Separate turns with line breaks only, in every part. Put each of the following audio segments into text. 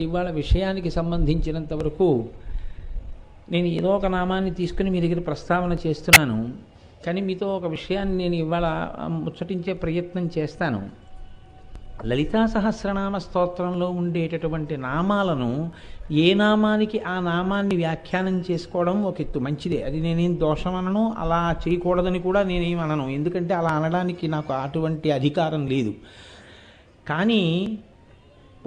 ఇవాళ విషయానికి సంబంధించినంత వరకు నేను ఏదో ఒక నామాన్ని తీసుకుని మీ దగ్గర ప్రస్తావన చేస్తున్నాను. కానీ మీతో ఒక విషయాన్ని నేను ఇవాళ ముచ్చటించే ప్రయత్నం చేస్తాను. లలితా సహస్రనామ స్తోత్రంలో ఉండేటటువంటి నామాలను ఏ నామానికి ఆ నామాన్ని వ్యాఖ్యానం చేసుకోవడం ఒక ఎత్తు, మంచిదే. అది నేనేం దోషం అనను, అలా చేయకూడదని కూడా నేనేం అనను. ఎందుకంటే అలా అనడానికి నాకు అటువంటి అధికారం లేదు. కానీ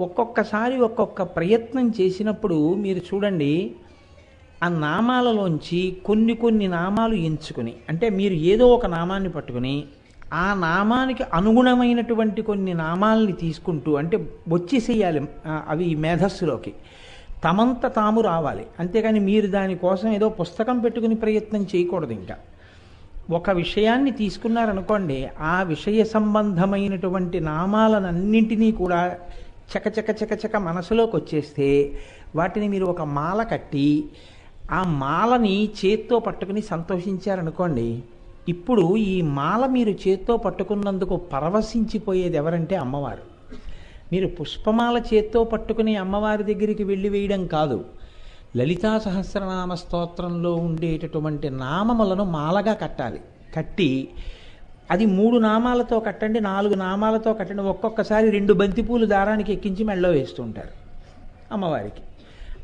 ఒక్కొక్కసారి ఒక్కొక్క ప్రయత్నం చేసినప్పుడు మీరు చూడండి, ఆ నామాలలోంచి కొన్ని నామాలు ఎంచుకుని, అంటే మీరు ఏదో ఒక నామాన్ని పట్టుకుని ఆ నామానికి అనుగుణమైనటువంటి కొన్ని నామాలని తీసుకుంటూ, అంటే వచ్చేసేయాలి అవి మేధస్సులోకి, తమంత తాము రావాలి. అంతేగాని మీరు దానికోసం ఏదో పుస్తకం పెట్టుకుని ప్రయత్నం చేయకూడదు. ఇంకా ఒక విషయాన్ని తీసుకున్నారనుకోండి, ఆ విషయ సంబంధమైనటువంటి నామాలనన్నింటినీ కూడా చకచక మనసులోకి వచ్చేస్తే వాటిని మీరు ఒక మాల కట్టి ఆ మాలని చేత్తో పట్టుకుని సంతోషించారనుకోండి, ఇప్పుడు ఈ మాల మీరు చేత్తో పట్టుకున్నందుకు పరవశించిపోయేది ఎవరంటే అమ్మవారు. మీరు పుష్పమాల చేత్తో పట్టుకుని అమ్మవారి దగ్గరికి వెళ్ళి వేయడం కాదు, లలితా సహస్రనామ స్తోత్రంలో ఉండేటటువంటి నామములను మాలగా కట్టాలి. కట్టి అది 3 నామాలతో కట్టండి, 4 నామాలతో కట్టండి. ఒక్కొక్కసారి 2 బంతిపూలు దారానికి ఎక్కించి మెళ్ళో వేస్తూ ఉంటారు అమ్మవారికి.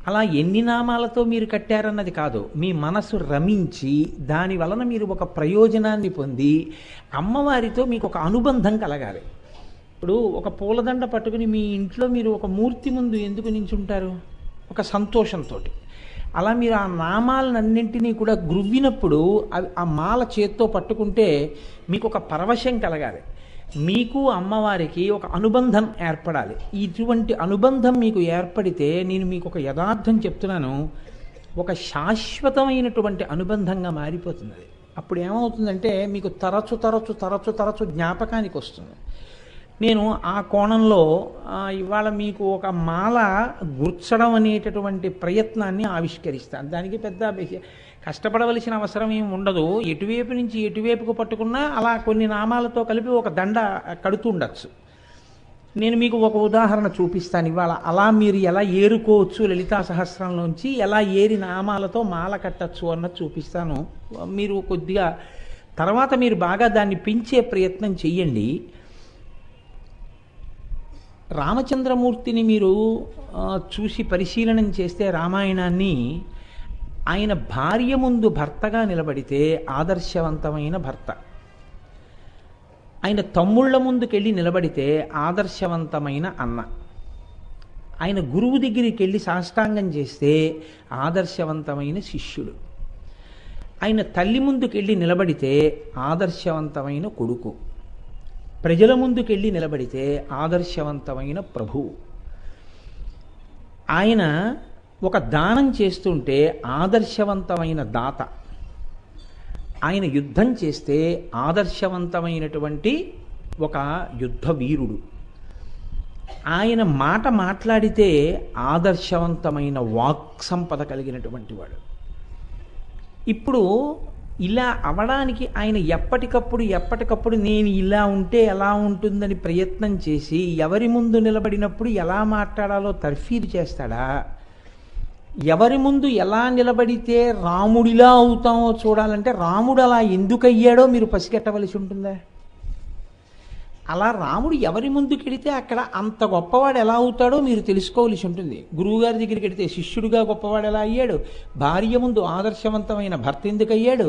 అలా ఎన్ని నామాలతో మీరు కట్టారన్నది కాదు, మీ మనసు రమించి దాని వలన మీరు ఒక ప్రయోజనాన్ని పొంది అమ్మవారితో మీకు ఒక అనుబంధం కలగాలి. ఇప్పుడు ఒక పూలదండ పట్టుకుని మీ ఇంట్లో మీరు ఒక మూర్తి ముందు ఎందుకు నించుంటారు? ఒక సంతోషంతో. అలా మీరు ఆ నామాలన్నింటినీ కూడా గ్రువ్వినప్పుడు ఆ మాల చేత్తో పట్టుకుంటే మీకు ఒక పరవశం కలగాలి. మీకు అమ్మవారికి ఒక అనుబంధం ఏర్పడాలి. ఇటువంటి అనుబంధం మీకు ఏర్పడితే, నేను మీకు ఒక యథార్థం చెప్తున్నాను, ఒక శాశ్వతమైనటువంటి అనుబంధంగా మారిపోతుంది. అప్పుడు ఏమవుతుందంటే మీకు తరచు జ్ఞాపకానికి వస్తుంది. నేను ఆ కోణంలో ఇవాళ మీకు ఒక మాల గుర్చడం అనేటటువంటి ప్రయత్నాన్ని ఆవిష్కరిస్తాను. దానికి పెద్ద కష్టపడవలసిన అవసరం ఏమి ఉండదు. ఎటువైపు నుంచి ఎటువైపుకు పట్టుకున్నా అలా కొన్ని నామాలతో కలిపి ఒక దండ కడుతూ ఉండొచ్చు. నేను మీకు ఒక ఉదాహరణ చూపిస్తాను ఇవాళ. అలా మీరు ఎలా ఏరుకోవచ్చు, లలితా సహస్రంలోంచి ఎలా ఏరి నామాలతో మాల కట్టచ్చు అన్నది చూపిస్తాను. మీరు కొద్దిగా తర్వాత మీరు బాగా దాన్ని పెంచే ప్రయత్నం చెయ్యండి. రామచంద్రమూర్తిని మీరు చూసి పరిశీలనం చేస్తే, రామాయణాన్ని, ఆయన భార్య ముందు భర్తగా నిలబడితే ఆదర్శవంతమైన భర్త, ఆయన తమ్ముళ్ళ ముందుకెళ్ళి నిలబడితే ఆదర్శవంతమైన అన్న, ఆయన గురువు దగ్గరికి వెళ్ళి సాష్టాంగం చేస్తే ఆదర్శవంతమైన శిష్యుడు, ఆయన తల్లి ముందుకెళ్ళి నిలబడితే ఆదర్శవంతమైన కొడుకు, ప్రజల ముందుకెళ్ళి నిలబడితే ఆదర్శవంతమైన ప్రభువు, ఆయన ఒక దానం చేస్తుంటే ఆదర్శవంతమైన దాత, ఆయన యుద్ధం చేస్తే ఆదర్శవంతమైనటువంటి ఒక యుద్ధ వీరుడు, ఆయన మాట మాట్లాడితే ఆదర్శవంతమైన వాక్ సంపద కలిగినటువంటి వాడు. ఇప్పుడు ఇలా అవడానికి ఆయన ఎప్పటికప్పుడు నేను ఇలా ఉంటే ఎలా ఉంటుందని ప్రయత్నం చేసి ఎవరి ముందు నిలబడినప్పుడు ఎలా మాట్లాడాలో తర్ఫీదు చేస్తాడా, ఎవరి ముందు ఎలా నిలబడితే రాముడిలా అవుతామో చూడాలంటే రాముడు అలా ఎందుకు అయ్యాడో మీరు పసిగట్టవలసి ఉంటుందా? అలా రాముడు ఎవరి ముందుకు వెడితే అక్కడ అంత గొప్పవాడు ఎలా అవుతాడో మీరు తెలుసుకోవలసి ఉంటుంది. గురువుగారి దగ్గరికి వెడితే శిష్యుడిగా గొప్పవాడు ఎలా అయ్యాడు, భార్య ముందు ఆదర్శవంతమైన భర్త ఎందుకు అయ్యాడు,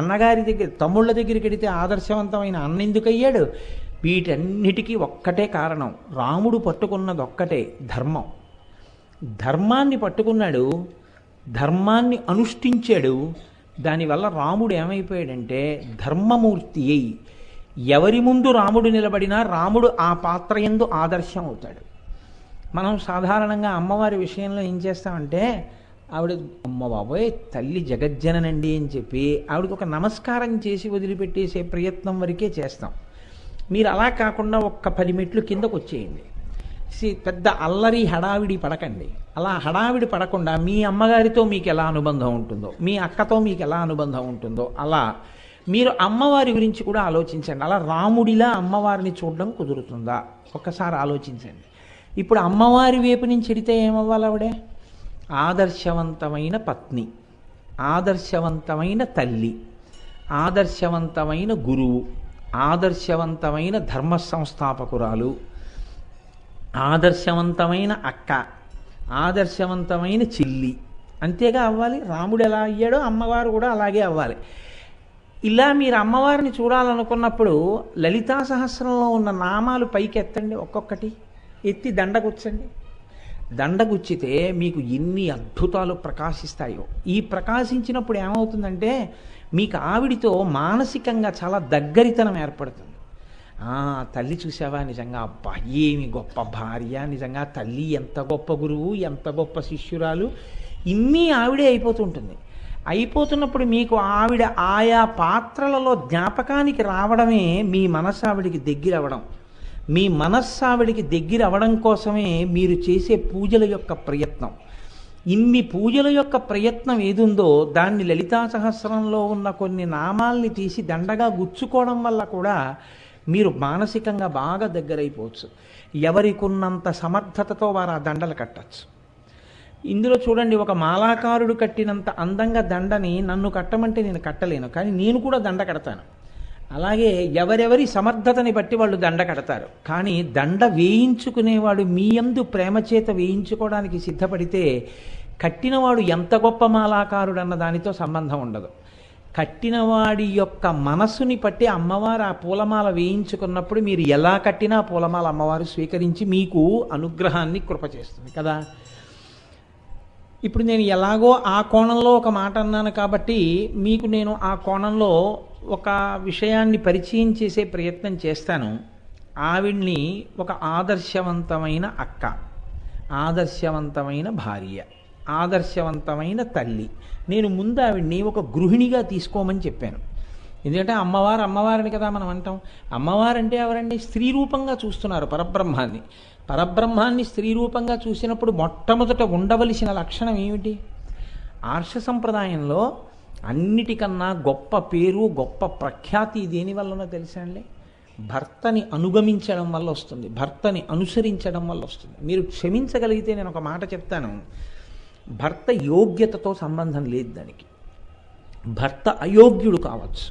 అన్నగారి దగ్గర తమ్ముళ్ళ దగ్గరికి వెడితే ఆదర్శవంతమైన అన్న ఎందుకు అయ్యాడు, వీటన్నిటికీ ఒక్కటే కారణం, రాముడు పట్టుకున్నది ఒక్కటే, ధర్మం. ధర్మాన్ని పట్టుకున్నాడు, ధర్మాన్ని అనుష్ఠించాడు. దానివల్ల రాముడు ఏమైపోయాడంటే ధర్మమూర్తి అయి ఎవరి ముందు రాముడు నిలబడినా రాముడు ఆ పాత్ర యందు ఆదర్శం అవుతాడు. మనం సాధారణంగా అమ్మవారి విషయంలో ఏం చేస్తామంటే, ఆవిడ అమ్మ బాబోయ్ తల్లి జగజ్జననండి అని చెప్పి ఆవిడకి ఒక నమస్కారం చేసి వదిలిపెట్టేసే ప్రయత్నం వరకే చేస్తాం. మీరు అలా కాకుండా ఒక్క 10 మెట్లు కిందకు వచ్చేయండి. పెద్ద అల్లరి హడావిడి పడకండి. అలా హడావిడి పడకుండా మీ అమ్మగారితో మీకు ఎలా అనుబంధం ఉంటుందో, మీ అక్కతో మీకు ఎలా అనుబంధం ఉంటుందో అలా మీరు అమ్మవారి గురించి కూడా ఆలోచించండి. అలా రాముడిలా అమ్మవారిని చూడడం కుదురుతుందా ఒక్కసారి ఆలోచించండి. ఇప్పుడు అమ్మవారి వైపు నుంచి ఎడితే ఏమవ్వాలి ఆవిడే? ఆదర్శవంతమైన పత్ని, ఆదర్శవంతమైన తల్లి, ఆదర్శవంతమైన గురువు, ఆదర్శవంతమైన ధర్మ సంస్థాపకురాలు, ఆదర్శవంతమైన అక్క, ఆదర్శవంతమైన చెల్లి. అంతేగా అవ్వాలి. రాముడు ఎలా అయ్యాడో అమ్మవారు కూడా అలాగే అవ్వాలి. ఇలా మీరు అమ్మవారిని చూడాలనుకున్నప్పుడు లలితా సహస్రంలో ఉన్న నామాలు పైకి ఎత్తండి, ఒక్కొక్కటి ఎత్తి దండగుచ్చండి. దండగుచ్చితే మీకు ఎన్ని అద్భుతాలు ప్రకాశిస్తాయో. ఈ ప్రకాశించినప్పుడు ఏమవుతుందంటే మీకు ఆవిడితో మానసికంగా చాలా దగ్గరితనం ఏర్పడుతుంది. తల్లి చూసావా, నిజంగా అబ్బా ఏమి గొప్ప భార్య, నిజంగా తల్లి ఎంత గొప్ప గురువు, ఎంత గొప్ప శిష్యురాలు, ఇన్ని ఆవిడే అయిపోతుంటుంది. అయిపోతున్నప్పుడు మీకు ఆవిడ ఆయా పాత్రలలో జ్ఞాపకానికి రావడమే మీ మనస్సు ఆవిడికి దగ్గర అవ్వడం. మీ మనస్సు ఆవిడికి దగ్గర అవ్వడం కోసమే మీరు చేసే పూజల యొక్క ప్రయత్నం. ఇన్ని పూజల యొక్క ప్రయత్నం ఏదుందో దాన్ని లలితా సహస్రంలో ఉన్న కొన్ని నామాల్ని తీసి దండగా గుచ్చుకోవడం వల్ల కూడా మీరు మానసికంగా బాగా దగ్గరైపోవచ్చు. ఎవరికున్నంత సమర్థతతో వారు ఆ దండలు కట్టచ్చు. ఇందులో చూడండి, ఒక మాలాకారుడు కట్టినంత అందంగా దండని నన్ను కట్టమంటే నేను కట్టలేను, కానీ నేను కూడా దండ కడతాను. అలాగే ఎవరెవరి సమర్థతని బట్టి వాళ్ళు దండ కడతారు. కానీ దండ వేయించుకునేవాడు మీ యందు ప్రేమ చేత వేయించుకోవడానికి సిద్ధపడితే కట్టినవాడు ఎంత గొప్ప మాలాకారుడు అన్న దానితో సంబంధం ఉండదు. కట్టినవాడి యొక్క మనస్సుని పట్టి అమ్మవారు ఆ పూలమాల వేయించుకున్నప్పుడు మీరు ఎలా కట్టినా ఆ పూలమాల అమ్మవారు స్వీకరించి మీకు అనుగ్రహాన్ని కృప చేస్తుంది కదా. ఇప్పుడు నేను ఎలాగో ఆ కోణంలో ఒక మాట అన్నాను కాబట్టి మీకు నేను ఆ కోణంలో ఒక విషయాన్ని పరిచయం చేసే ప్రయత్నం చేస్తాను. ఆవిడ్ని ఒక ఆదర్శవంతమైన అక్క, ఆదర్శవంతమైన భార్య, ఆదర్శవంతమైన తల్లి. నేను ముందు ఆవిడ్ని ఒక గృహిణిగా తీసుకోమని చెప్పాను. ఎందుకంటే అమ్మవారిని కదా మనం అంటాం. అమ్మవారంటే ఎవరండి? స్త్రీ రూపంగా చూస్తున్నారు పరబ్రహ్మాన్ని. పరబ్రహ్మాన్ని స్త్రీ రూపంగా చూసినప్పుడు మొట్టమొదట ఉండవలసిన లక్షణం ఏమిటి? ఆర్ష సంప్రదాయంలో అన్నిటికన్నా గొప్ప పేరు, గొప్ప ప్రఖ్యాతి దేనివల్లనో తెలుసా అండి? భర్తని అనుగమించడం వల్ల వస్తుంది, భర్తని అనుసరించడం వల్ల వస్తుంది. మీరు క్షమించగలిగితే నేను ఒక మాట చెప్తాను, భర్త యోగ్యతతో సంబంధం లేదు దానికి. భర్త అయోగ్యుడు కావచ్చు,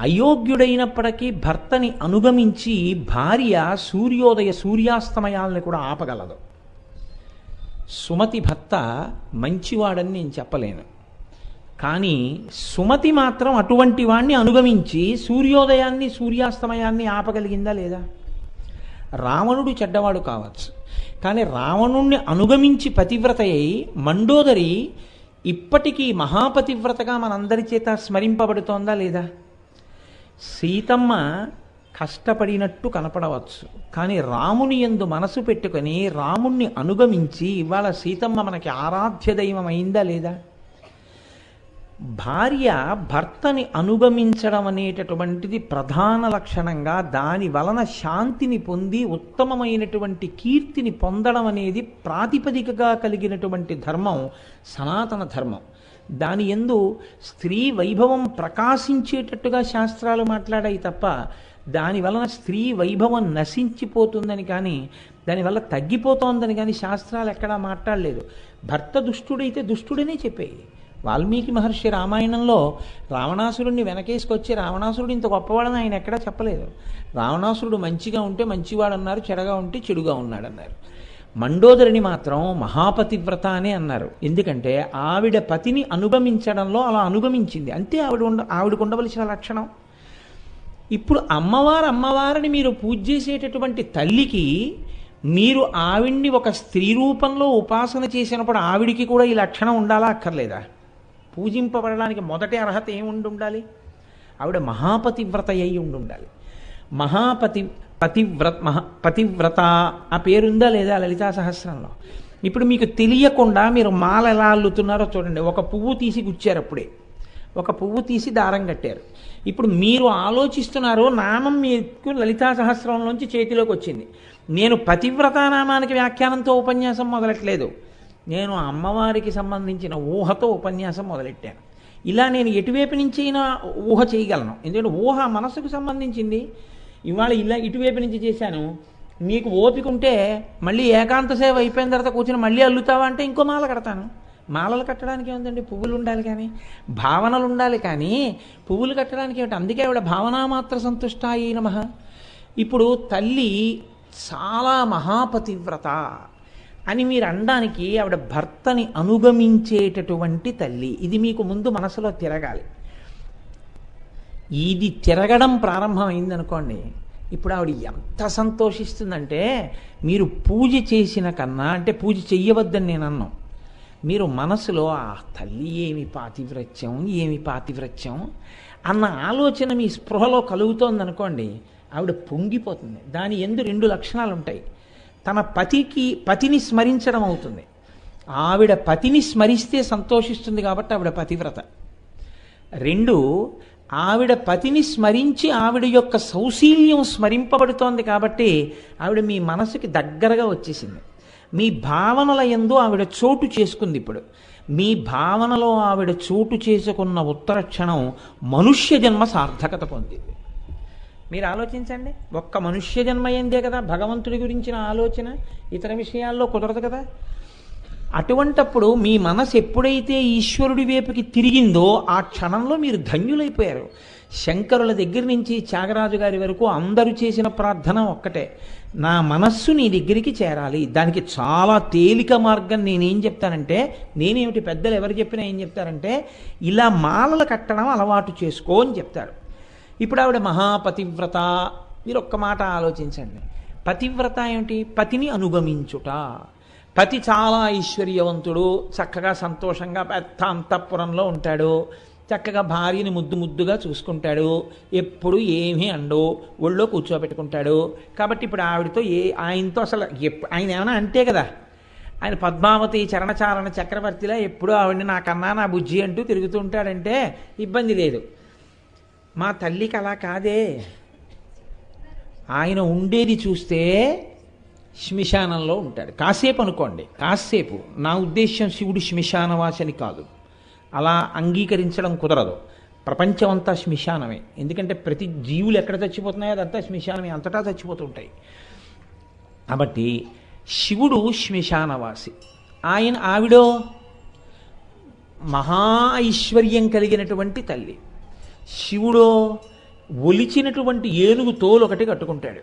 అయోగ్యుడైనప్పటికీ భర్తని అనుగమించి భార్య సూర్యాస్తమయాల్ని కూడా ఆపగలదు. సుమతి భర్త మంచివాడని నేను చెప్పలేను, కానీ సుమతి మాత్రం అటువంటి వాణ్ణి అనుగమించి సూర్యోదయాన్ని సూర్యాస్తమయాన్ని ఆపగలిగిందా లేదా? రావణుడు చెడ్డవాడు కావచ్చు, కానీ రావణుణ్ణి అనుగమించి పతివ్రత అయి మండోదరి ఇప్పటికీ మహాపతివ్రతగా మనందరి చేత స్మరింపబడుతోందా లేదా? సీతమ్మ కష్టపడినట్టు కనపడవచ్చు, కానీ రాముని యందు మనసు పెట్టుకొని రాముణ్ణి అనుగమించి ఇవాళ సీతమ్మ మనకి ఆరాధ్య దైవం అయిందా లేదా? భార్య భర్తని అనుగమించడం అనేటటువంటిది ప్రధాన లక్షణంగా, దాని వలన శాంతిని పొంది ఉత్తమమైనటువంటి కీర్తిని పొందడం అనేది ప్రాతిపదికగా కలిగినటువంటి ధర్మం సనాతన ధర్మం. దాని యందు స్త్రీ వైభవం ప్రకాశించేటట్టుగా శాస్త్రాలు మాట్లాడాయి తప్ప దాని వలన స్త్రీ వైభవం నశించిపోతుందని కానీ దానివల్ల తగ్గిపోతోందని కానీ శాస్త్రాలు ఎక్కడా మాట్లాడలేదు. భర్త దుష్టుడైతే దుష్టుడనే చెప్పేయి. వాల్మీకి మహర్షి రామాయణంలో రావణాసురుడిని వెనకేసుకొచ్చి రావణాసురుడు ఇంత గొప్పవాడని ఆయన ఎక్కడా చెప్పలేదు. రావణాసురుడు మంచిగా ఉంటే మంచివాడు అన్నారు, చెడగా ఉంటే చెడుగా ఉన్నాడన్నారు. మండోదరిని మాత్రం మహాపతివ్రత అనే అన్నారు. ఎందుకంటే ఆవిడ పతిని అనుగమించడంలో అలా అనుగమించింది, అంతే ఆవిడకు ఉండవలసిన లక్షణం. ఇప్పుడు అమ్మవారిని మీరు పూజ చేసేటటువంటి తల్లికి మీరు ఆవిడ్ని ఒక స్త్రీ రూపంలో ఉపాసన చేసినప్పుడు ఆవిడికి కూడా ఈ లక్షణం ఉండాలా అక్కర్లేదా? పూజింపబడడానికి మొదటి అర్హత ఏముండి ఉండాలి? ఆవిడ మహాపతివ్రత అయి ఉండాలి. పతివ్రత ఆ పేరుందా లేదా లలితా సహస్రంలో? ఇప్పుడు మీకు తెలియకుండా మీరు మాల ఎలా అల్లుతున్నారో చూడండి. ఒక పువ్వు తీసి గుచ్చారు, అప్పుడే ఒక పువ్వు తీసి దారం కట్టారు. ఇప్పుడు మీరు ఆలోచిస్తున్నారు, నామం మీకు లలితా సహస్రంలోంచి చేతిలోకి వచ్చింది. నేను పతివ్రతా నామానికి వ్యాఖ్యానంతో ఉపన్యాసం మొదలెట్టలేదు, నేను అమ్మవారికి సంబంధించిన ఊహతో ఉపన్యాసం మొదలెట్టాను. ఇలా నేను ఎటువైపు నుంచి అయినా ఊహ చేయగలను, ఎందుకంటే ఊహ మనసుకు సంబంధించింది. ఇవాళ ఇలా ఇటువైపు నుంచి చేశాను, నీకు ఓపిక ఉంటే మళ్ళీ ఏకాంత సేవ అయిపోయిన తర్వాత కూర్చొని మళ్ళీ అల్లుతావా అంటే ఇంకో మాల కడతాను. మాలలు కట్టడానికి ఏముందండి, పువ్వులు ఉండాలి కానీ, భావనలు ఉండాలి కానీ పువ్వులు కట్టడానికి ఏమిటి. అందుకే ఆవిడ భావనామాత్ర సంతుష్టాయి నమః. ఇప్పుడు తల్లి చాలా మహాపతివ్రత అని మీరు అనడానికి ఆవిడ భర్తని అనుగమించేటటువంటి తల్లి. ఇది మీకు ముందు మనసులో తిరగాలి. ఇది తిరగడం ప్రారంభమైందనుకోండి, ఇప్పుడు ఆవిడ ఎంత సంతోషిస్తుందంటే, మీరు పూజ చేసిన కన్నా, అంటే పూజ చెయ్యవద్దని నేను అన్నాను, మీరు మనసులో ఆ తల్లి ఏమి పాతివ్రత్యం, ఏమి పాతివ్రత్యం అన్న ఆలోచన మీ స్పృహలో కలుగుతోందనుకోండి, ఆవిడ పొంగిపోతుంది. దాని యందు 2 లక్షణాలు ఉంటాయి. తన పతిని స్మరించడం అవుతుంది. ఆవిడ పతిని స్మరిస్తే సంతోషిస్తుంది కాబట్టి ఆవిడ పతివ్రత. 2, ఆవిడ పతిని స్మరించి ఆవిడ యొక్క సౌశీల్యం స్మరింపబడుతోంది కాబట్టి ఆవిడ మీ మనసుకి దగ్గరగా వచ్చేసింది. మీ భావనల యందు ఆవిడ చోటు చేసుకుంది. ఇప్పుడు మీ భావనలో ఆవిడ చోటు చేసుకున్న ఉత్తర క్షణం మనుష్య జన్మ సార్థకత పొందింది. మీరు ఆలోచించండి, ఒక్క మనుష్య జన్మ అయిందే కదా భగవంతుడి గురించిన ఆలోచన, ఇతర విషయాల్లో కుదరదు కదా. అటువంటప్పుడు మీ మనసు ఎప్పుడైతే ఈశ్వరుడి వైపుకి తిరిగిందో ఆ క్షణంలో మీరు ధన్యులైపోయారు. శంకరుల దగ్గర నుంచి త్యాగరాజు గారి వరకు అందరూ చేసిన ప్రార్థన ఒక్కటే, నా మనస్సు నీ దగ్గరికి చేరాలి. దానికి చాలా తేలిక మార్గం నేనేం చెప్తానంటే, నేనేమిటి పెద్దలు ఎవరు చెప్పినా ఏం చెప్తారంటే, ఇలా మాలలు కట్టడం అలవాటు చేసుకో అని చెప్తారు. ఇప్పుడు ఆవిడ మహాపతివ్రత. మీరు ఒక్క మాట ఆలోచించండి, పతివ్రత ఏమిటి? పతిని అనుగమించుట. పతి చాలా ఐశ్వర్యవంతుడు, చక్కగా సంతోషంగా పెద్ద అంతఃపురంలో ఉంటాడు, చక్కగా భార్యని ముద్దుగా చూసుకుంటాడు, ఎప్పుడు ఏమీ అండు, ఒళ్ళో కూర్చోబెట్టుకుంటాడు. కాబట్టి ఇప్పుడు ఆవిడతో ఆయనతో అసలు ఆయన ఏమైనా అంతే కదా, ఆయన పద్మావతి చరణచారణ చక్రవర్తిలా ఎప్పుడు ఆవిడని నాకన్నా నా బుజ్జి అంటూ తిరుగుతూ ఉంటాడంటే ఇబ్బంది లేదు. మా తల్లికి అలా కాదే. ఆయన ఉండేది చూస్తే శ్మశానంలో ఉంటాడు. కాసేపు అనుకోండి, కాసేపు. నా ఉద్దేశ్యం శివుడు శ్మశానవాసని కాదు, అలా అంగీకరించడం కుదరదు. ప్రపంచం అంతా శ్మశానమే. ఎందుకంటే ప్రతి జీవులు ఎక్కడ చచ్చిపోతున్నాయో అదంతా శ్మశానమే, అంతటా చచ్చిపోతుంటాయి. కాబట్టి శివుడు శ్మశానవాసి, ఆవిడో మహా ఐశ్వర్యం కలిగినటువంటి తల్లి. శివుడో ఒలిచినటువంటి ఏనుగు తోలు ఒకటి కట్టుకుంటాడు.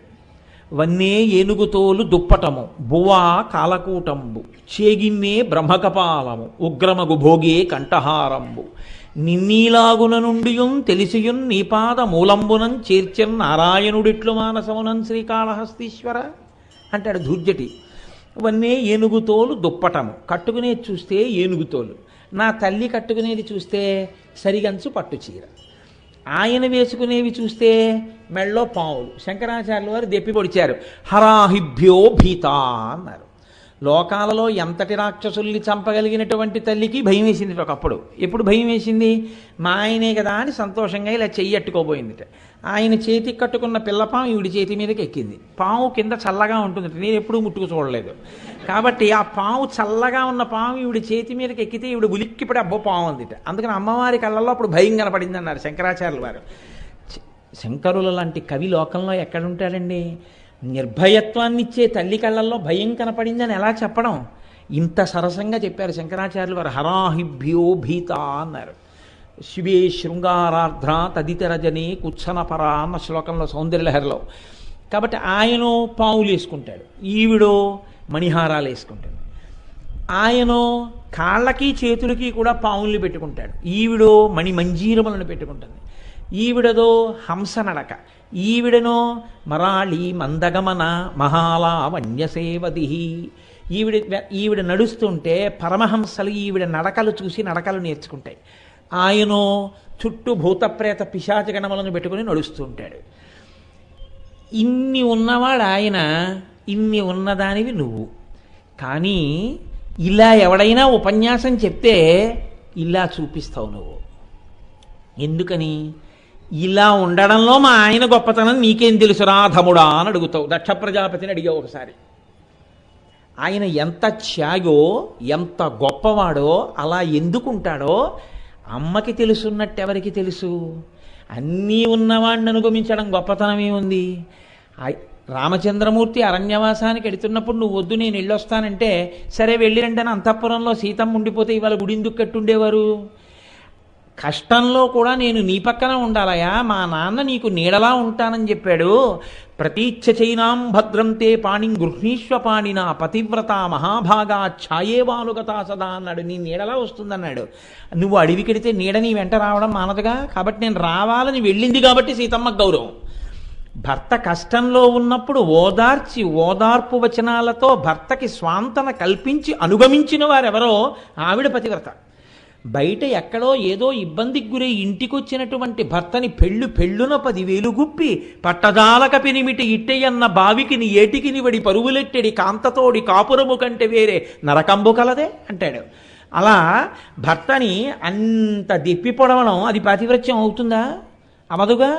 వన్నే ఏనుగు తోలు దుప్పటము, బువా కాలకూటంబు, చేగిన్నే బ్రహ్మకపాలము, ఉగ్రమగు భోగే కంఠహారంబు, నిన్నీలాగున నుండియుం తెలిసియున్ నీపాద మూలంబునం చేర్చన్ నారాయణుడిట్లు మానసమునం శ్రీకాళహస్తీశ్వర అంటాడు ధూర్జటి. వన్నే ఏనుగుతోలు దుప్పటము, కట్టుకునేది చూస్తే ఏనుగుతోలు. నా తల్లి కట్టుకునేది చూస్తే సరిగంచు పట్టు చీర. ఆయన వేసుకునేవి చూస్తే మెళ్ళో పావులు. శంకరాచార్యుల వారు దెప్పి పొడిచారు, హరాహిభ్యో భీత అన్నారు. లోకాలలో ఎంతటి రాక్షసుల్ని చంపగలిగినటువంటి తల్లికి భయం వేసింది ఒకప్పుడు. ఎప్పుడు భయం వేసింది? మా ఆయనే కదా అని సంతోషంగా ఇలా చెయ్యట్టుకోబోయిందిట. ఆయన చేతికి కట్టుకున్న పిల్లపాము ఈవిడి చేతి మీదకి ఎక్కింది. పాము కింద చల్లగా ఉంటుంది, నేను ఎప్పుడూ ముట్టుకు చూడలేదు. కాబట్టి ఆ పాము చల్లగా ఉన్న పాము ఈవిడి చేతి మీదకి ఎక్కితే ఈవిడ ఉలిక్కిపడి అబ్బో పాము అందిట. అందుకని అమ్మవారి కళ్ళల్లో అప్పుడు భయం కనపడింది అన్నారు శంకరాచార్యుల వారు. శంకరుల లాంటి కవి లోకంలో ఎక్కడుంటాడండి? నిర్భయత్వాన్ని ఇచ్చే తల్లి కళ్ళల్లో భయం కనపడిందని ఎలా చెప్పడం? ఇంత సరసంగా చెప్పారు శంకరాచార్యులు వారు. హరాహిభ్యో భీత అన్నారు. శివే శృంగారార్ధ్ర తదితరజనే కుచ్చనపర అన్న శ్లోకంలో సౌందర్యలహరిలో. కాబట్టి ఆయనో పావులు వేసుకుంటాడు, ఈవిడో మణిహారాలు వేసుకుంటాడు. ఆయనో కాళ్ళకి చేతులకి కూడా పావుల్ని పెట్టుకుంటాడు, ఈవిడో మంజీరములను పెట్టుకుంటుంది. ఈవిడదో హంస నడక, ఈవిడనో మరాళి మందగమన మహాలావణ్యసేవది. ఈవిడ నడుస్తుంటే పరమహంసలు ఈవిడ నడకలు చూసి నడకలు నేర్చుకుంటాయి. ఆయనో చుట్టూ భూతప్రేత పిశాచగణములను పెట్టుకుని నడుస్తూ ఉంటాడు. ఇన్ని ఉన్నవాడు ఆయన, ఇన్ని ఉన్నదానివి నువ్వు. కానీ ఇలా ఎవడైనా ఉపన్యాసం చెప్తే ఇలా చూపిస్తావు నువ్వు. ఎందుకని? ఇలా ఉండడంలో మా ఆయన గొప్పతనం నీకేం తెలుసు రాధముడా అని అడుగుతావు. దక్ష ప్రజాపతిని అడిగావు ఒకసారి. ఆయన ఎంత త్యాగో, ఎంత గొప్పవాడో, అలా ఎందుకుంటాడో అమ్మకి తెలుసున్నట్టు ఎవరికి తెలుసు? అన్నీ ఉన్నవాడిని అనుగమించడం గొప్పతనమే ఉంది. రామచంద్రమూర్తి అరణ్యవాసానికి వెడుతున్నప్పుడు నువ్వు వద్దు నేను వెళ్ళొస్తానంటే సరే వెళ్ళిరంటే అంతఃపురంలో సీతమ్మ ఉండిపోతే ఇవాళ గుడిందుకు కట్టుండేవారు. కష్టంలో కూడా నేను నీ పక్కన ఉండాలయా, మా నాన్న నీకు నీడలా ఉంటానని చెప్పాడు. ప్రతీచ్ఛ చైనాం భద్రంతే పాణిం గృహ్ణీష్వ పాణినా పతివ్రత మహాభాగా ఛాయేవానుగతా సదా అన్నాడు. నీ నీడలా వస్తుందన్నాడు. నువ్వు అడవికెడితే నీడ నీ వెంట రావడం మానదుగా, కాబట్టి నేను రావాలని వెళ్ళింది కాబట్టి సీతమ్మ గౌరవం. భర్త కష్టంలో ఉన్నప్పుడు ఓదార్చి ఓదార్పు వచనాలతో భర్తకి స్వాంతన కల్పించి అనుగమించిన వారెవరో ఆవిడ పతివ్రత. బయట ఎక్కడో ఏదో ఇబ్బందికి గురై ఇంటికొచ్చినటువంటి భర్తని పెళ్ళున 10,000 గుప్పి పట్టజాలక పెనిమిటి ఇట్టెయన్న బావికి నీ ఏటికిని వడి పరువులెట్టెడి కాంతతోడి కాపురము కంటే వేరే నరకంబు కలదే అంటాడు. అలా భర్తని అంత దిప్పి పొడవడం అది పాతివ్రత్యం అవుతుందా? అవదుగా.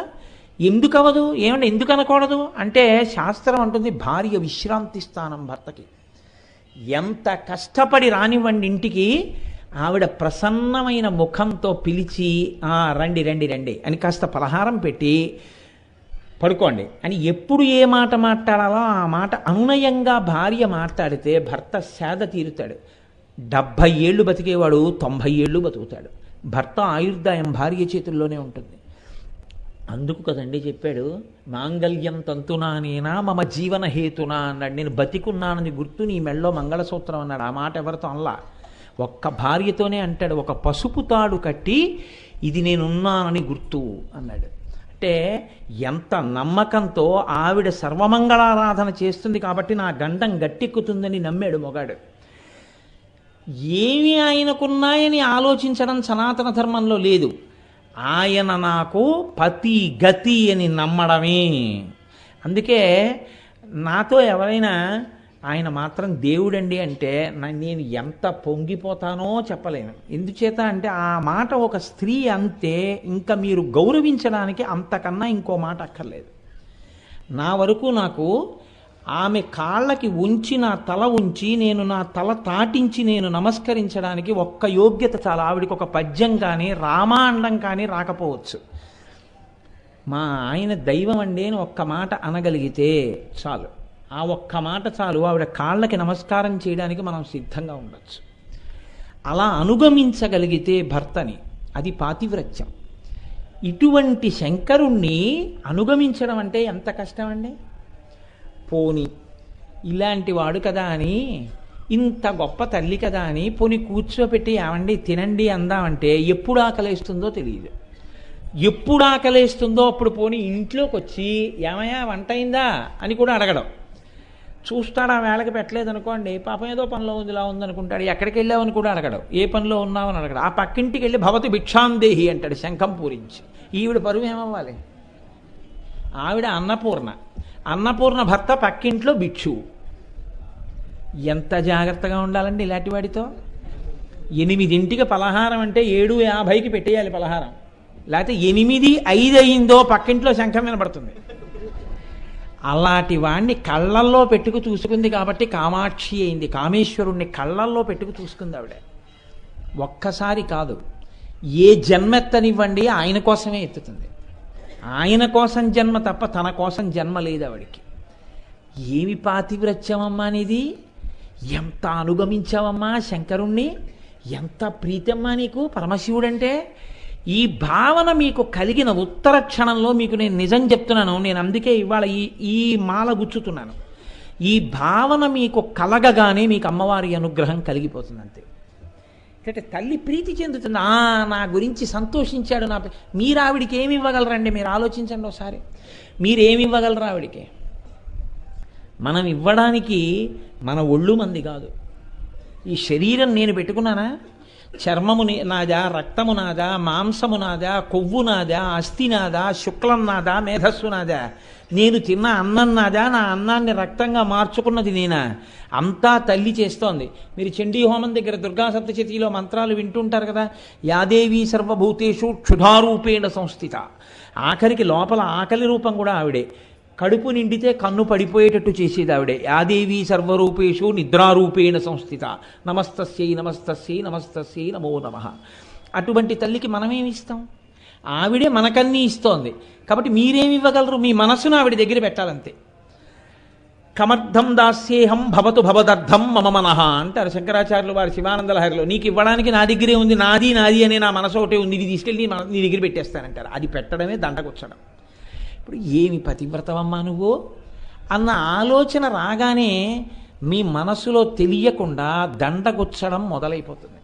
ఎందుకు అవదు? ఏమంటే ఎందుకు అనకూడదు అంటే శాస్త్రం అంటుంది భార్య విశ్రాంతి స్థానం భర్తకి. ఎంత కష్టపడి రానివ్వండి ఇంటికి, ఆవిడ ప్రసన్నమైన ముఖంతో పిలిచి రండి రండి రండి అని కాస్త పలహారం పెట్టి పడుకోండి అని ఎప్పుడు ఏ మాట మాట్లాడాలో ఆ మాట అనునయంగా భార్య మాట్లాడితే భర్త సేద తీరుతాడు. 70 ఏళ్ళు బతికేవాడు 90 ఏళ్ళు బతుకుతాడు. భర్త ఆయుర్దాయం భార్య చేతుల్లోనే ఉంటుంది. అందుకు కదండి చెప్పాడు, మాంగళ్యం తంతునానేనా మమ జీవన హేతునా అన్నాడు. నేను బతికున్నానని గుర్తు నీ మెళ్ళో మంగళసూత్రం అన్నాడు. ఆ మాట ఎవరితో అనలా, ఒక్క భార్యతోనే అంటాడు. ఒక పసుపు తాడు కట్టి ఇది నేనున్నానని గుర్తు అన్నాడు. అంటే ఎంత నమ్మకంతో ఆవిడ సర్వమంగళారాధన చేస్తుంది కాబట్టి నా గండం గట్టెక్కుతుందని నమ్మాడు మొగాడు. ఏమి ఆయనకున్నాయని ఆలోచించడం సనాతన ధర్మంలో లేదు. ఆయన నాకు పతి గతి అని నమ్మడమే. అందుకే నాతో ఎవరైనా ఆయన మాత్రం దేవుడండి అంటే నేను ఎంత పొంగిపోతానో చెప్పలేను. ఎందుచేత అంటే ఆ మాట ఒక స్త్రీ అంతే, ఇంకా మీరు గౌరవించడానికి అంతకన్నా ఇంకో మాట అక్కర్లేదు. నా వరకు నాకు ఆమె కాళ్ళకి ఉంచి నా తల ఉంచి నేను నా తల తాటించి నేను నమస్కరించడానికి ఒక్క యోగ్యత చాలా. ఆవిడికి ఒక పద్యం కానీ రామాండం కానీ రాకపోవచ్చు. మా ఆయన దైవం అండి అని ఒక్క మాట అనగలిగితే చాలు. ఆ ఒక్క మాట చాలు. ఆవిడ కాళ్ళకి నమస్కారం చేయడానికి మనం సిద్ధంగా ఉండొచ్చు. అలా అనుగమించగలిగితే భర్తని అది పాతివ్రత్యం. ఇటువంటి శంకరుణ్ణి అనుగమించడం అంటే ఎంత కష్టం అండి. పోని ఇలాంటి వాడు కదా అని, ఇంత గొప్ప తల్లి కదా అని పోని కూర్చోపెట్టి ఏమండి తినండి అందామంటే ఎప్పుడు ఆకలేస్తుందో తెలియదు. ఎప్పుడు ఆకలేస్తుందో అప్పుడు పోని ఇంట్లోకి వచ్చి ఏమయ్యా వంట అయిందా అని కూడా అడగడం. చూస్తాడు, ఆ వేళకి పెట్టలేదనుకోండి పాపం ఏదో పనిలో ఉందిలా ఉందనుకుంటాడు. ఎక్కడికి వెళ్ళావని కూడా అడగడం, ఏ పనిలో ఉన్నావని అడగడం. ఆ పక్కింటికి వెళ్ళి భవతి భిక్షాందేహి అంటాడు శంఖం పూరించి. ఈవిడ పరువు ఏమవ్వాలి? ఆవిడ అన్నపూర్ణ భర్త పక్కింట్లో భిక్షువు. ఎంత జాగ్రత్తగా ఉండాలండి ఇలాంటి వాడితో. 8ంటికి పలహారం అంటే 7:50కి పెట్టేయాలి పలహారం. లేకపోతే 8:05 అయిందో పక్కింట్లో శంఖం వినబడుతుంది. అలాంటి వాడిని కళ్ళల్లో పెట్టుకు చూసుకుంది కాబట్టి కామాక్షి అయింది. కామేశ్వరుణ్ణి కళ్ళల్లో పెట్టుకు చూసుకుంది ఆవిడ. ఒక్కసారి కాదు, ఏ జన్మెత్తనివ్వండి ఆయన కోసమే ఎత్తుతుంది. ఆయన కోసం జన్మ తప్ప తన కోసం జన్మ లేదు ఆవిడికి. ఏమి పాతివ్రత్యమమ్మా అనేది! ఎంత అనుగమించావమ్మా శంకరుణ్ణి! ఎంత ప్రీతమ్మా నీకు పరమశివుడంటే! ఈ భావన మీకు కలిగిన ఉత్తర క్షణంలో మీకు నేను నిజం చెప్తున్నాను. నేను అందుకే ఇవాళ ఈ మాల గుచ్చుతున్నాను. ఈ భావన మీకు కలగగానే మీకు అమ్మవారి అనుగ్రహం కలిగిపోతుంది అంతే. అంటే తల్లి ప్రీతి చెందుతుంది. నా గురించి సంతోషించాడు నా. మీరు ఆవిడికి ఏమి ఇవ్వగలరండి? మీరు ఆలోచించండి ఒకసారి. మీరేమి ఇవ్వగలరు ఆవిడికి? మనం ఇవ్వడానికి మన ఒళ్ళు మంది కాదు. ఈ శరీరం నేను పెట్టుకున్నానా? చర్మము నాదా, రక్తము నాదా, మాంసము నాదా, కొవ్వు నాదా, అస్థి నాదా, శుక్లం నాదా, మేధస్సు నాదా? నేను తిన్న అన్నం నాదా? నా అన్నాన్ని రక్తంగా మార్చుకున్నది నేనా? అంతా తల్లి చేస్తోంది. మీరు చండీ హోమం దగ్గర దుర్గా సప్తశతిలో మంత్రాలు వింటుంటారు కదా, యాదేవి సర్వభూతేషు క్షుధారూపేణ సంస్థిత. ఆఖరికి లోపల ఆకలి రూపం కూడా ఆవిడే. కడుపు నిండితే కన్ను పడిపోయేటట్టు చేసేది ఆవిడే. యాదేవి సర్వరూపేషు నిద్రారూపేణ సంస్థిత. నమస్తస్యై నమస్తస్యై నమస్తస్యై నమో నమః. అటువంటి తల్లికి మనమేమి ఇస్తాం? ఆవిడే మనకన్నీ ఇస్తోంది. కాబట్టి మీరేమి ఇవ్వగలరు? మీ మనస్సును ఆవిడ దగ్గర పెట్టాలంతే. కమర్థం దాస్యేహం భవతు భవదర్థం మమ మనః అంటారు శంకరాచార్యులు వారి శివానంద లహరిలో. నీకు ఇవ్వడానికి నా దగ్గరే ఉంది, నాది నాది అనే నా మనసు ఒకటే ఉంది, ఇది తీసుకెళ్ళి నీ దగ్గర పెట్టేస్తానంటారు. అది పెట్టడమే దండకొచ్చడం. ఇప్పుడు ఏమి పతివ్రతవమ్మా నువ్వు అన్న ఆలోచన రాగానే మీ మనసులో తెలియకుండా దండగుచ్చడం మొదలైపోతుంది.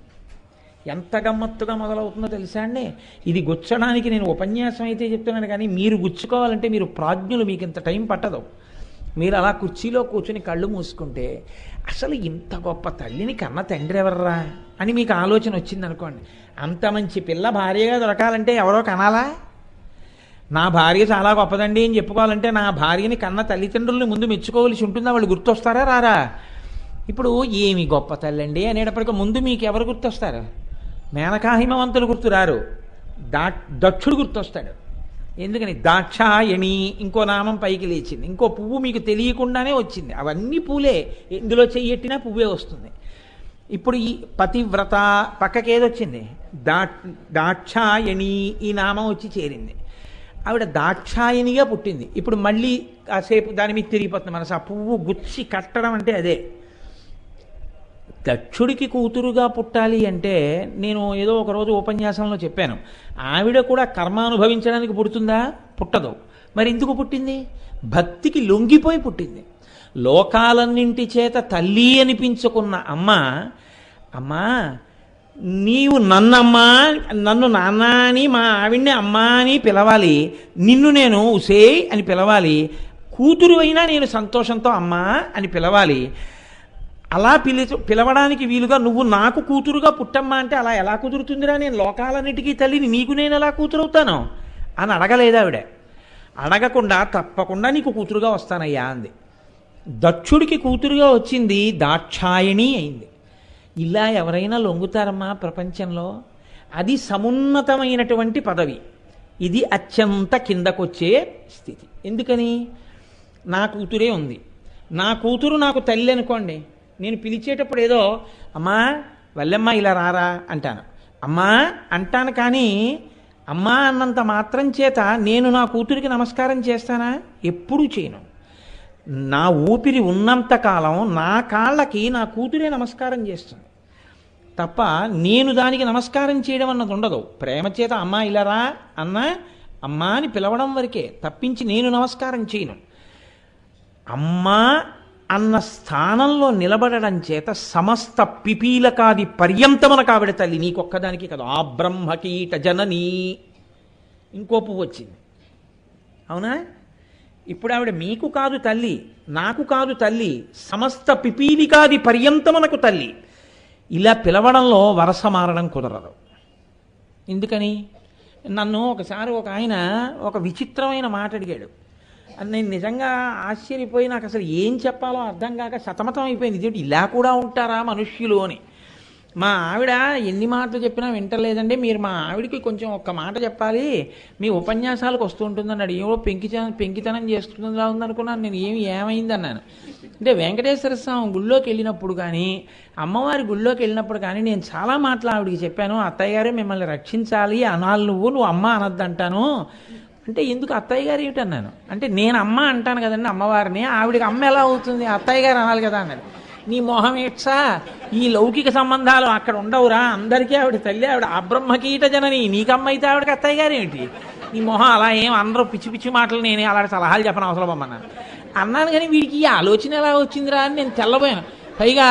ఎంత గమ్మత్తుగా మొదలవుతుందో తెలుసా అండి? ఇది గుచ్చడానికి నేను ఉపన్యాసం అయితే చెప్తున్నాను, కానీ మీరు గుచ్చుకోవాలంటే మీరు ప్రాజ్ఞులు, మీకు ఇంత టైం పట్టదు. మీరు అలా కుర్చీలో కూర్చుని కళ్ళు మూసుకుంటే అసలు ఇంత గొప్ప తల్లిని కన్న తండ్రి ఎవర్రా అని మీకు ఆలోచన వచ్చిందనుకోండి. అంత మంచి పిల్ల భార్యగా దొరకాలంటే ఎవరో కనాలా? నా భార్య చాలా గొప్పదండి అని చెప్పుకోవాలంటే నా భార్యని కన్న తల్లిదండ్రుల్ని ముందు మెచ్చుకోవలసి ఉంటుందా? వాళ్ళు గుర్తొస్తారా రారా? ఇప్పుడు ఏమి గొప్ప తల్లండి అనేటప్పటికీ ముందు మీకు ఎవరు గుర్తొస్తారు? మేనకాహిమవంతులు గుర్తురారు, దక్షుడు గుర్తొస్తాడు. ఎందుకని? దాక్షాయణి ఇంకో నామం పైకి లేచింది, ఇంకో పువ్వు మీకు తెలియకుండానే వచ్చింది. అవన్నీ పూలే, ఇందులో చెయ్యెట్టినా పువ్వే వస్తుంది. ఇప్పుడు ఈ పతివ్రత పక్కకేదొచ్చింది? దాక్షాయణి ఈ నామం వచ్చి చేరింది. ఆవిడ దాక్షాయణిగా పుట్టింది. ఇప్పుడు మళ్ళీ కాసేపు దాని మీద తిరిగిపోతుంది మనసు. ఆ పువ్వు గుచ్చి కట్టడం అంటే అదే. దక్షుడికి కూతురుగా పుట్టాలి అంటే నేను ఏదో ఒకరోజు ఉపన్యాసంలో చెప్పాను, ఆవిడ కూడా కర్మ అనుభవించడానికి పుడుతుందా? పుట్టదు. మరి ఎందుకు పుట్టింది? భక్తికి లొంగిపోయి పుట్టింది. లోకాలన్నింటి చేత తల్లి అనిపించుకున్న అమ్మా నీవు నన్నమ్మా, నన్ను నాన్న అని మా ఆవిడ్ని అమ్మా అని పిలవాలి, నిన్ను నేను ఉసే అని పిలవాలి, కూతురు అయినా నేను సంతోషంతో అమ్మా అని పిలవాలి. అలా పిలవడానికి వీలుగా నువ్వు నాకు కూతురుగా పుట్టమ్మా అంటే అలా ఎలా కుదురుతుందిరా? నేను లోకాలన్నిటికీ తల్లిని, నీకు నేను ఎలా కూతురవుతాను అని అడగలేదు ఆవిడ. అడగకుండా తప్పకుండా నీకు కూతురుగా వస్తానయ్యా అంది. దక్షుడికి కూతురుగా వచ్చింది, దాక్షాయణి అయింది. ఇలా ఎవరైనా లొంగుతారమ్మా ప్రపంచంలో? అది సమున్నతమైనటువంటి పదవి, ఇది అత్యంత కిందకొచ్చే స్థితి. ఎందుకని? నా కూతురే ఉంది, నా కూతురు నాకు తల్లి అనుకోండి, నేను పిలిచేటప్పుడు ఏదో అమ్మా వల్లెమ్మ ఇలా రారా అంటాను, అమ్మా అంటాను. కానీ అమ్మా అన్నంత మాత్రం చేత నేను నా కూతురికి నమస్కారం చేస్తానా? ఎప్పుడూ చేయను. నా ఊపిరి ఉన్నంతకాలం నా కాళ్ళకి నా కూతురే నమస్కారం చేస్తుంది తప్ప నేను దానికి నమస్కారం చేయడం అన్నది ఉండదు. ప్రేమ చేత అమ్మా ఇలా రా అన్న అమ్మా అని పిలవడం వరకే తప్పించి నేను నమస్కారం చేయను. అమ్మా అన్న స్థానంలో నిలబడడం చేత సమస్త పిపీలకాది పర్యంతమునకు ఆవిడ తల్లి, నీకొక్కదానికి కదా. ఆ బ్రహ్మకీట జననీ ఇంకో పువ్వు వచ్చింది, అవునా? ఇప్పుడు ఆవిడ మీకు కాదు తల్లి, నాకు కాదు తల్లి, సమస్త పిపీలికాది పర్యంతమునకు తల్లి. ఇలా పిలవడంలో వరస మారడం కుదరదు. ఎందుకని? నన్ను ఒకసారి ఒక ఆయన ఒక విచిత్రమైన మాట అడిగాడు. నేను నిజంగా ఆశ్చర్యపోయి నాకు అసలు ఏం చెప్పాలో అర్థం కాక సతమతం అయిపోయింది. ఇదేంటి ఇలా కూడా ఉంటారా మనుష్యులు అని. మా ఆవిడ ఎన్ని మాటలు చెప్పినా వింటలేదండి, మీరు మా ఆవిడికి కొంచెం ఒక్క మాట చెప్పాలి, మీ ఉపన్యాసాలకు వస్తూ ఉంటుందన్నాడు. ఏమో పెంకితనం చేస్తుందా ఉందనుకున్నాను నేను. ఏమైంది అన్నాను. అంటే వెంకటేశ్వర స్వామి గుళ్ళోకి వెళ్ళినప్పుడు కానీ అమ్మవారి గుళ్ళోకి వెళ్ళినప్పుడు కానీ నేను చాలా మాటలు ఆవిడికి చెప్పాను. అత్తయ్య గారే మిమ్మల్ని రక్షించాలి అనాలి, నువ్వు అమ్మ అనద్దంటాను అంటే. ఎందుకు అత్తయ్య గారు ఏమిటన్నాను అంటే, నేను అమ్మ అంటాను కదండి అమ్మవారిని, ఆవిడికి అమ్మ ఎలా అవుతుంది, అత్తయ్య గారు అనాలి కదా అన్నాడు. నీ మొహం ఏట్సా, ఈ లౌకిక సంబంధాలు అక్కడ ఉండవురా, అందరికీ ఆవిడ తల్లి, ఆవిడ అబ్రహ్మకీట జనని, నీకమ్మ అయితే ఆవిడకి అత్తయ్య గారు ఏమిటి? నీ మొహం అలా ఏం అందరూ పిచ్చి పిచ్చి మాటలు నేనే అలాంటి సలహాలు చెప్పని అవసరం అమ్మన్నాను అన్నాను. కానీ వీడికి ఈ ఆలోచన ఎలా వచ్చిందిరా అని నేను తెల్లబోయాను. పైగా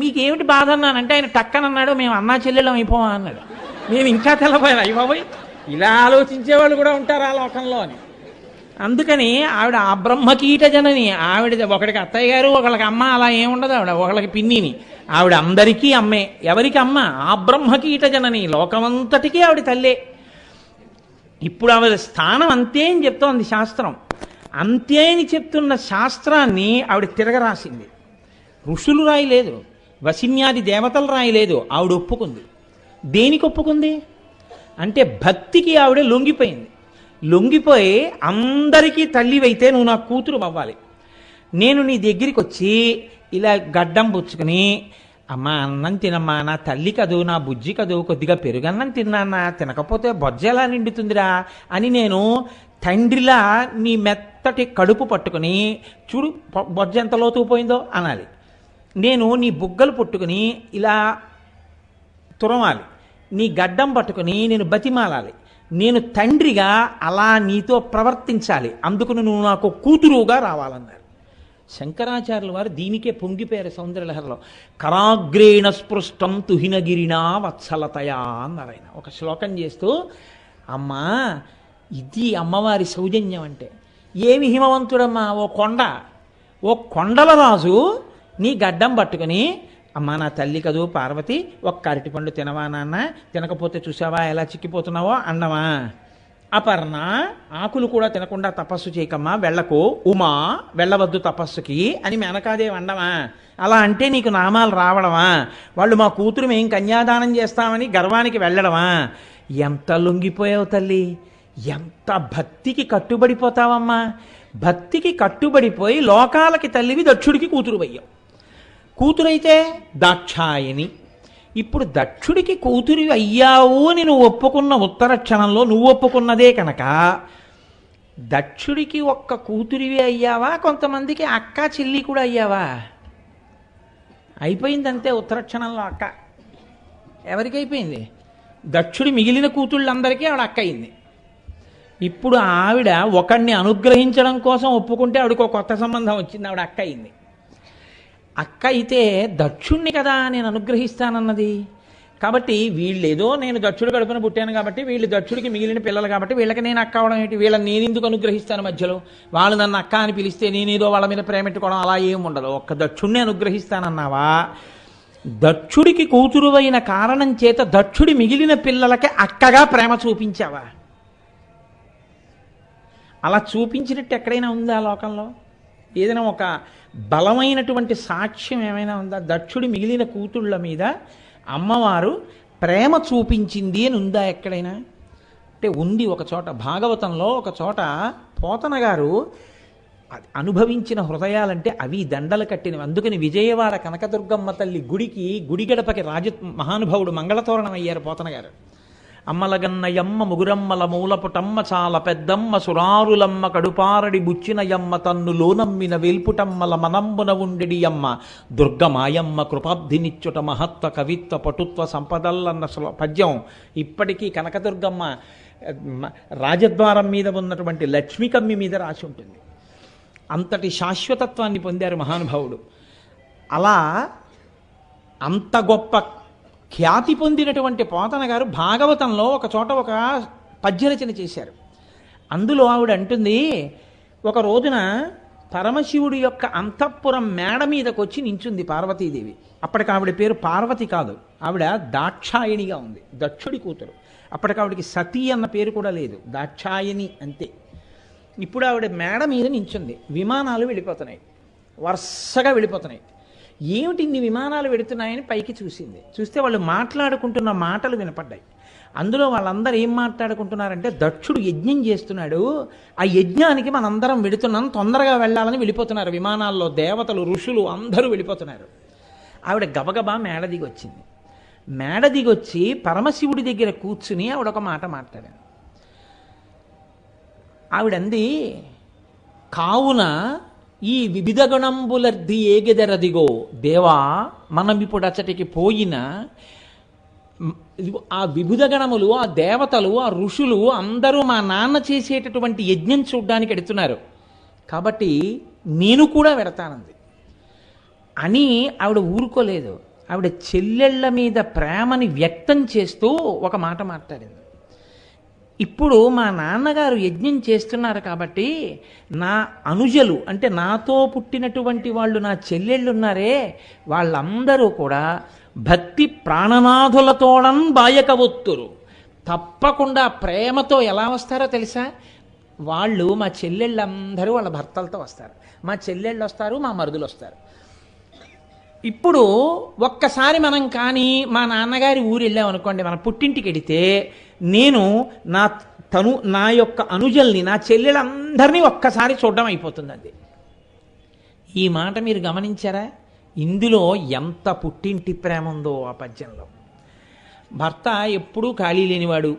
మీకేమిటి బాధ అన్నానంటే ఆయన టక్కనన్నాడు, మేము అన్నా చెల్లెళ్ళం అయిపోవా అన్నాడు. నేను ఇంకా తెల్లబోయాను, అయిపోయి ఇలా ఆలోచించేవాళ్ళు కూడా ఉంటారు ఆ లోకంలో అని. అందుకని ఆవిడ ఆ బ్రహ్మకీట జనని, ఆవిడ ఒకడికి అత్తయ్య గారు ఒకళ్ళకి అమ్మ అలా ఏముండదు, ఆవిడ ఒకళ్ళకి పిన్నిని, ఆవిడ అందరికీ అమ్మే. ఎవరికి అమ్మ? ఆ బ్రహ్మకీట జనని, లోకమంతటికీ ఆవిడ తల్లే. ఇప్పుడు ఆవిడ స్థానం అంతే అని చెప్తోంది శాస్త్రం. అంతే అని చెప్తున్న శాస్త్రాన్ని ఆవిడ తిరగరాసింది. ఋషులు రాయలేదు, వసిన్యాది దేవతలు రాయలేదు, ఆవిడ ఒప్పుకుంది. దేనికి ఒప్పుకుంది అంటే భక్తికి ఆవిడ లొంగిపోయింది. లొంగిపోయి అందరికీ తల్లివైతే నువ్వు నా కూతురు అవ్వాలి, నేను నీ దగ్గరికి వచ్చి ఇలా గడ్డం పుచ్చుకుని అమ్మా అన్నం తినమ్మా, నా తల్లి కదూ, నా బుజ్జి కదూ, కొద్దిగా పెరుగన్నం తిన్నానా, తినకపోతే బొజ్జ ఎలా నిండుతుందిరా అని నేను తండ్రిలా నీ మెత్తటి కడుపు పట్టుకుని చూడు బొజ్జ ఎంత లోతుకు పోయిందో అనాలి. నేను నీ బుగ్గలు పట్టుకుని ఇలా తురమాలి, నీ గడ్డం పట్టుకుని నేను బతిమాలాలి. నేను తండ్రిగా అలా నీతో ప్రవర్తించాలి, అందుకు నువ్వు నాకు కూతురుగా రావాలన్నారు. శంకరాచార్యుల వారు దీనికే పొంగిపోయారు సౌందర్యలహరిలో. కరాగ్రేణ స్పృష్టం తుహినగిరినా వత్సలతయా అన్నారు ఆయన ఒక శ్లోకం చేస్తూ. అమ్మా, ఇది అమ్మవారి సౌజన్యం అంటే. ఏమి హిమవంతుడమ్మా, ఓ కొండల రాజు నీ గడ్డం పట్టుకుని, అమ్మా నా తల్లి కదూ పార్వతి, ఒక్క అరటిపండు తినవా నాన్న, తినకపోతే చూసావా ఎలా చిక్కిపోతున్నావో అన్నవా. అపర్ణ, ఆకులు కూడా తినకుండా తపస్సు చేయకమ్మా, వెళ్ళకు. ఉమా, వెళ్ళవద్దు తపస్సుకి అని మేనకాదేవి అండమా. అలా అంటే నీకు నామాలు రావడమా? వాళ్ళు మా కూతురు మేం కన్యాదానం చేస్తామని గర్వానికి వెళ్ళడమా? ఎంత లొంగిపోయావు తల్లి, ఎంత భక్తికి కట్టుబడిపోతావమ్మా. భక్తికి కట్టుబడిపోయి లోకాలకి తల్లివి, దక్షుడికి కూతురు అయ్యావు. కూతురైతే దాక్షాయని. ఇప్పుడు దక్షుడికి కూతురి అయ్యావు అని నువ్వు ఒప్పుకున్న ఉత్తర క్షణంలో నువ్వు ఒప్పుకున్నదే కనుక దక్షుడికి ఒక్క కూతురివి అయ్యావా, కొంతమందికి అక్క చెల్లి కూడా అయ్యావా? అయిపోయిందంతే ఉత్తర క్షణంలో అక్క. ఎవరికి అయిపోయింది? దక్షుడి మిగిలిన కూతుళ్ళందరికీ ఆవిడ అక్క అయింది. ఇప్పుడు ఆవిడ ఒకడిని అనుగ్రహించడం కోసం ఒప్పుకుంటే ఆవిడకు ఒక కొత్త సంబంధం వచ్చింది, ఆవిడ అక్క అయింది. అక్క అయితే దక్షుణ్ణి కదా నేను అనుగ్రహిస్తానన్నది. కాబట్టి వీళ్ళేదో నేను దక్షుడు కడుపున పుట్టాను కాబట్టి వీళ్ళు దక్షుడికి మిగిలిన పిల్లలు కాబట్టి వీళ్ళకి నేను అక్క అవడం ఏంటి, వీళ్ళని నేను ఎందుకు అనుగ్రహిస్తాను మధ్యలో? వాళ్ళు నన్ను అక్క అని పిలిస్తే నేనేదో వాళ్ళ మీద ప్రేమెట్టుకోవడం అలా ఏం ఉండదు. ఒక్క దక్షుణ్ణి అనుగ్రహిస్తానన్నావా? దక్షుడికి కూతురు అయిన కారణం చేత దక్షుడి మిగిలిన పిల్లలకి అక్కగా ప్రేమ చూపించావా? అలా చూపించినట్టు ఎక్కడైనా ఉందా లోకంలో? ఏదైనా ఒక బలమైనటువంటి సాక్ష్యం ఏమైనా ఉందా? దక్షుడి మిగిలిన కూతుళ్ళ మీద అమ్మవారు ప్రేమ చూపించింది అని ఉందా ఎక్కడైనా? అంటే ఉంది ఒక చోట. భాగవతంలో ఒక చోట పోతన గారు అనుభవించిన హృదయాలంటే అవి దండలు కట్టినవి. అందుకని విజయవాడ కనకదుర్గమ్మ తల్లి గుడి గడపకి మహానుభావుడు మంగళతోరణం అయ్యారు పోతన గారు. అమ్మలగన్నయమ్మ ముగురమ్మల మూలపుటమ్మ చాలా పెద్దమ్మ సురారులమ్మ కడుపారడి బుచ్చినయమ్మ తన్ను లోనమ్మిన వేల్పుటమ్మల మనంబున ఉండెడి అమ్మ దుర్గమాయమ్మ కృపాబ్ధినిచ్చుట మహత్వ కవిత్వ పటుత్వ సంపదల్లన్న పద్యం ఇప్పటికీ కనకదుర్గమ్మ రాజద్వారం మీద ఉన్నటువంటి లక్ష్మీకమ్మి మీద రాసి ఉంటుంది. అంతటి శాశ్వతత్వాన్ని పొందారు మహానుభావుడు. అలా అంత గొప్ప ఖ్యాతి పొందినటువంటి పోతన గారు భాగవతంలో ఒక చోట ఒక పద్యరచన చేశారు. అందులో ఆవిడ అంటుంది, ఒక రోజున పరమశివుడి యొక్క అంతఃపురం మేడ మీదకి వచ్చి నించుంది పార్వతీదేవి. అప్పటికి ఆవిడ పేరు పార్వతి కాదు, ఆవిడ దాక్షాయణిగా ఉంది, దక్షుడి కూతురు. అప్పటికి ఆవిడకి సతీ అన్న పేరు కూడా లేదు, దాక్షాయణి అంతే. ఇప్పుడు ఆవిడ మేడ మీద నించుంది. విమానాలు వెళ్ళిపోతున్నాయి, వరుసగా వెళ్ళిపోతున్నాయి. ఏమిటి ఇన్ని విమానాలు వెడుతున్నాయని పైకి చూసింది. చూస్తే వాళ్ళు మాట్లాడుకుంటున్న మాటలు వినపడ్డాయి. అందులో వాళ్ళందరూ ఏం మాట్లాడుకుంటున్నారంటే, దక్షుడు యజ్ఞం చేస్తున్నాడు, ఆ యజ్ఞానికి మనందరం వెడుతున్నాం, తొందరగా వెళ్ళాలని వెళ్ళిపోతున్నారు విమానాల్లో. దేవతలు ఋషులు అందరూ వెళ్ళిపోతున్నారు. ఆవిడ గబగబా మేడ దిగి వచ్చింది. మేడ దిగొచ్చి పరమశివుడి దగ్గర కూర్చుని ఆవిడ ఒక మాట మాట్లాడారు. ఆవిడంది, కావున ఈ వివిధ గుణంబులర్ధి ఏగెదరదిగో దేవా, మనమిప్పుడు అచ్చటికి పోయిన ఆ వివిధ గణములు, ఆ దేవతలు, ఆ ఋషులు అందరూ మా నాన్న చేసేటటువంటి యజ్ఞం చూడ్డానికి ఎడుతున్నారు కాబట్టి నేను కూడా వెడతానంది అని ఆవిడ ఊరుకోలేదు. ఆవిడ చెల్లెళ్ళ మీద ప్రేమని వ్యక్తం చేస్తూ ఒక మాట మాట్లాడింది. ఇప్పుడు మా నాన్నగారు యజ్ఞం చేస్తున్నారు కాబట్టి నా అనుజలు అంటే నాతో పుట్టినటువంటి వాళ్ళు, నా చెల్లెళ్ళు ఉన్నారే, వాళ్ళందరూ కూడా భక్తి ప్రాణనాథులతోడం బాయకవొత్తురు. తప్పకుండా ప్రేమతో ఎలా వస్తారో తెలుసా? వాళ్ళు మా చెల్లెళ్ళందరూ వాళ్ళ భర్తలతో వస్తారు, మా చెల్లెళ్ళు వస్తారు, మా మరుదులు వస్తారు. ఇప్పుడు ఒక్కసారి మనం కానీ మా నాన్నగారి ఊరు వెళ్ళామనుకోండి, మన పుట్టింటికి వెడితే నేను నా యొక్క అనుజల్ని, నా చెల్లెలందరినీ ఒక్కసారి చూడడం అయిపోతుంది. అది ఈ మాట మీరు గమనించారా? ఇందులో ఎంత పుట్టింటి ప్రేమ ఉందో ఆ పద్యంలో. భర్త ఎప్పుడూ ఖాళీ లేనివాడు,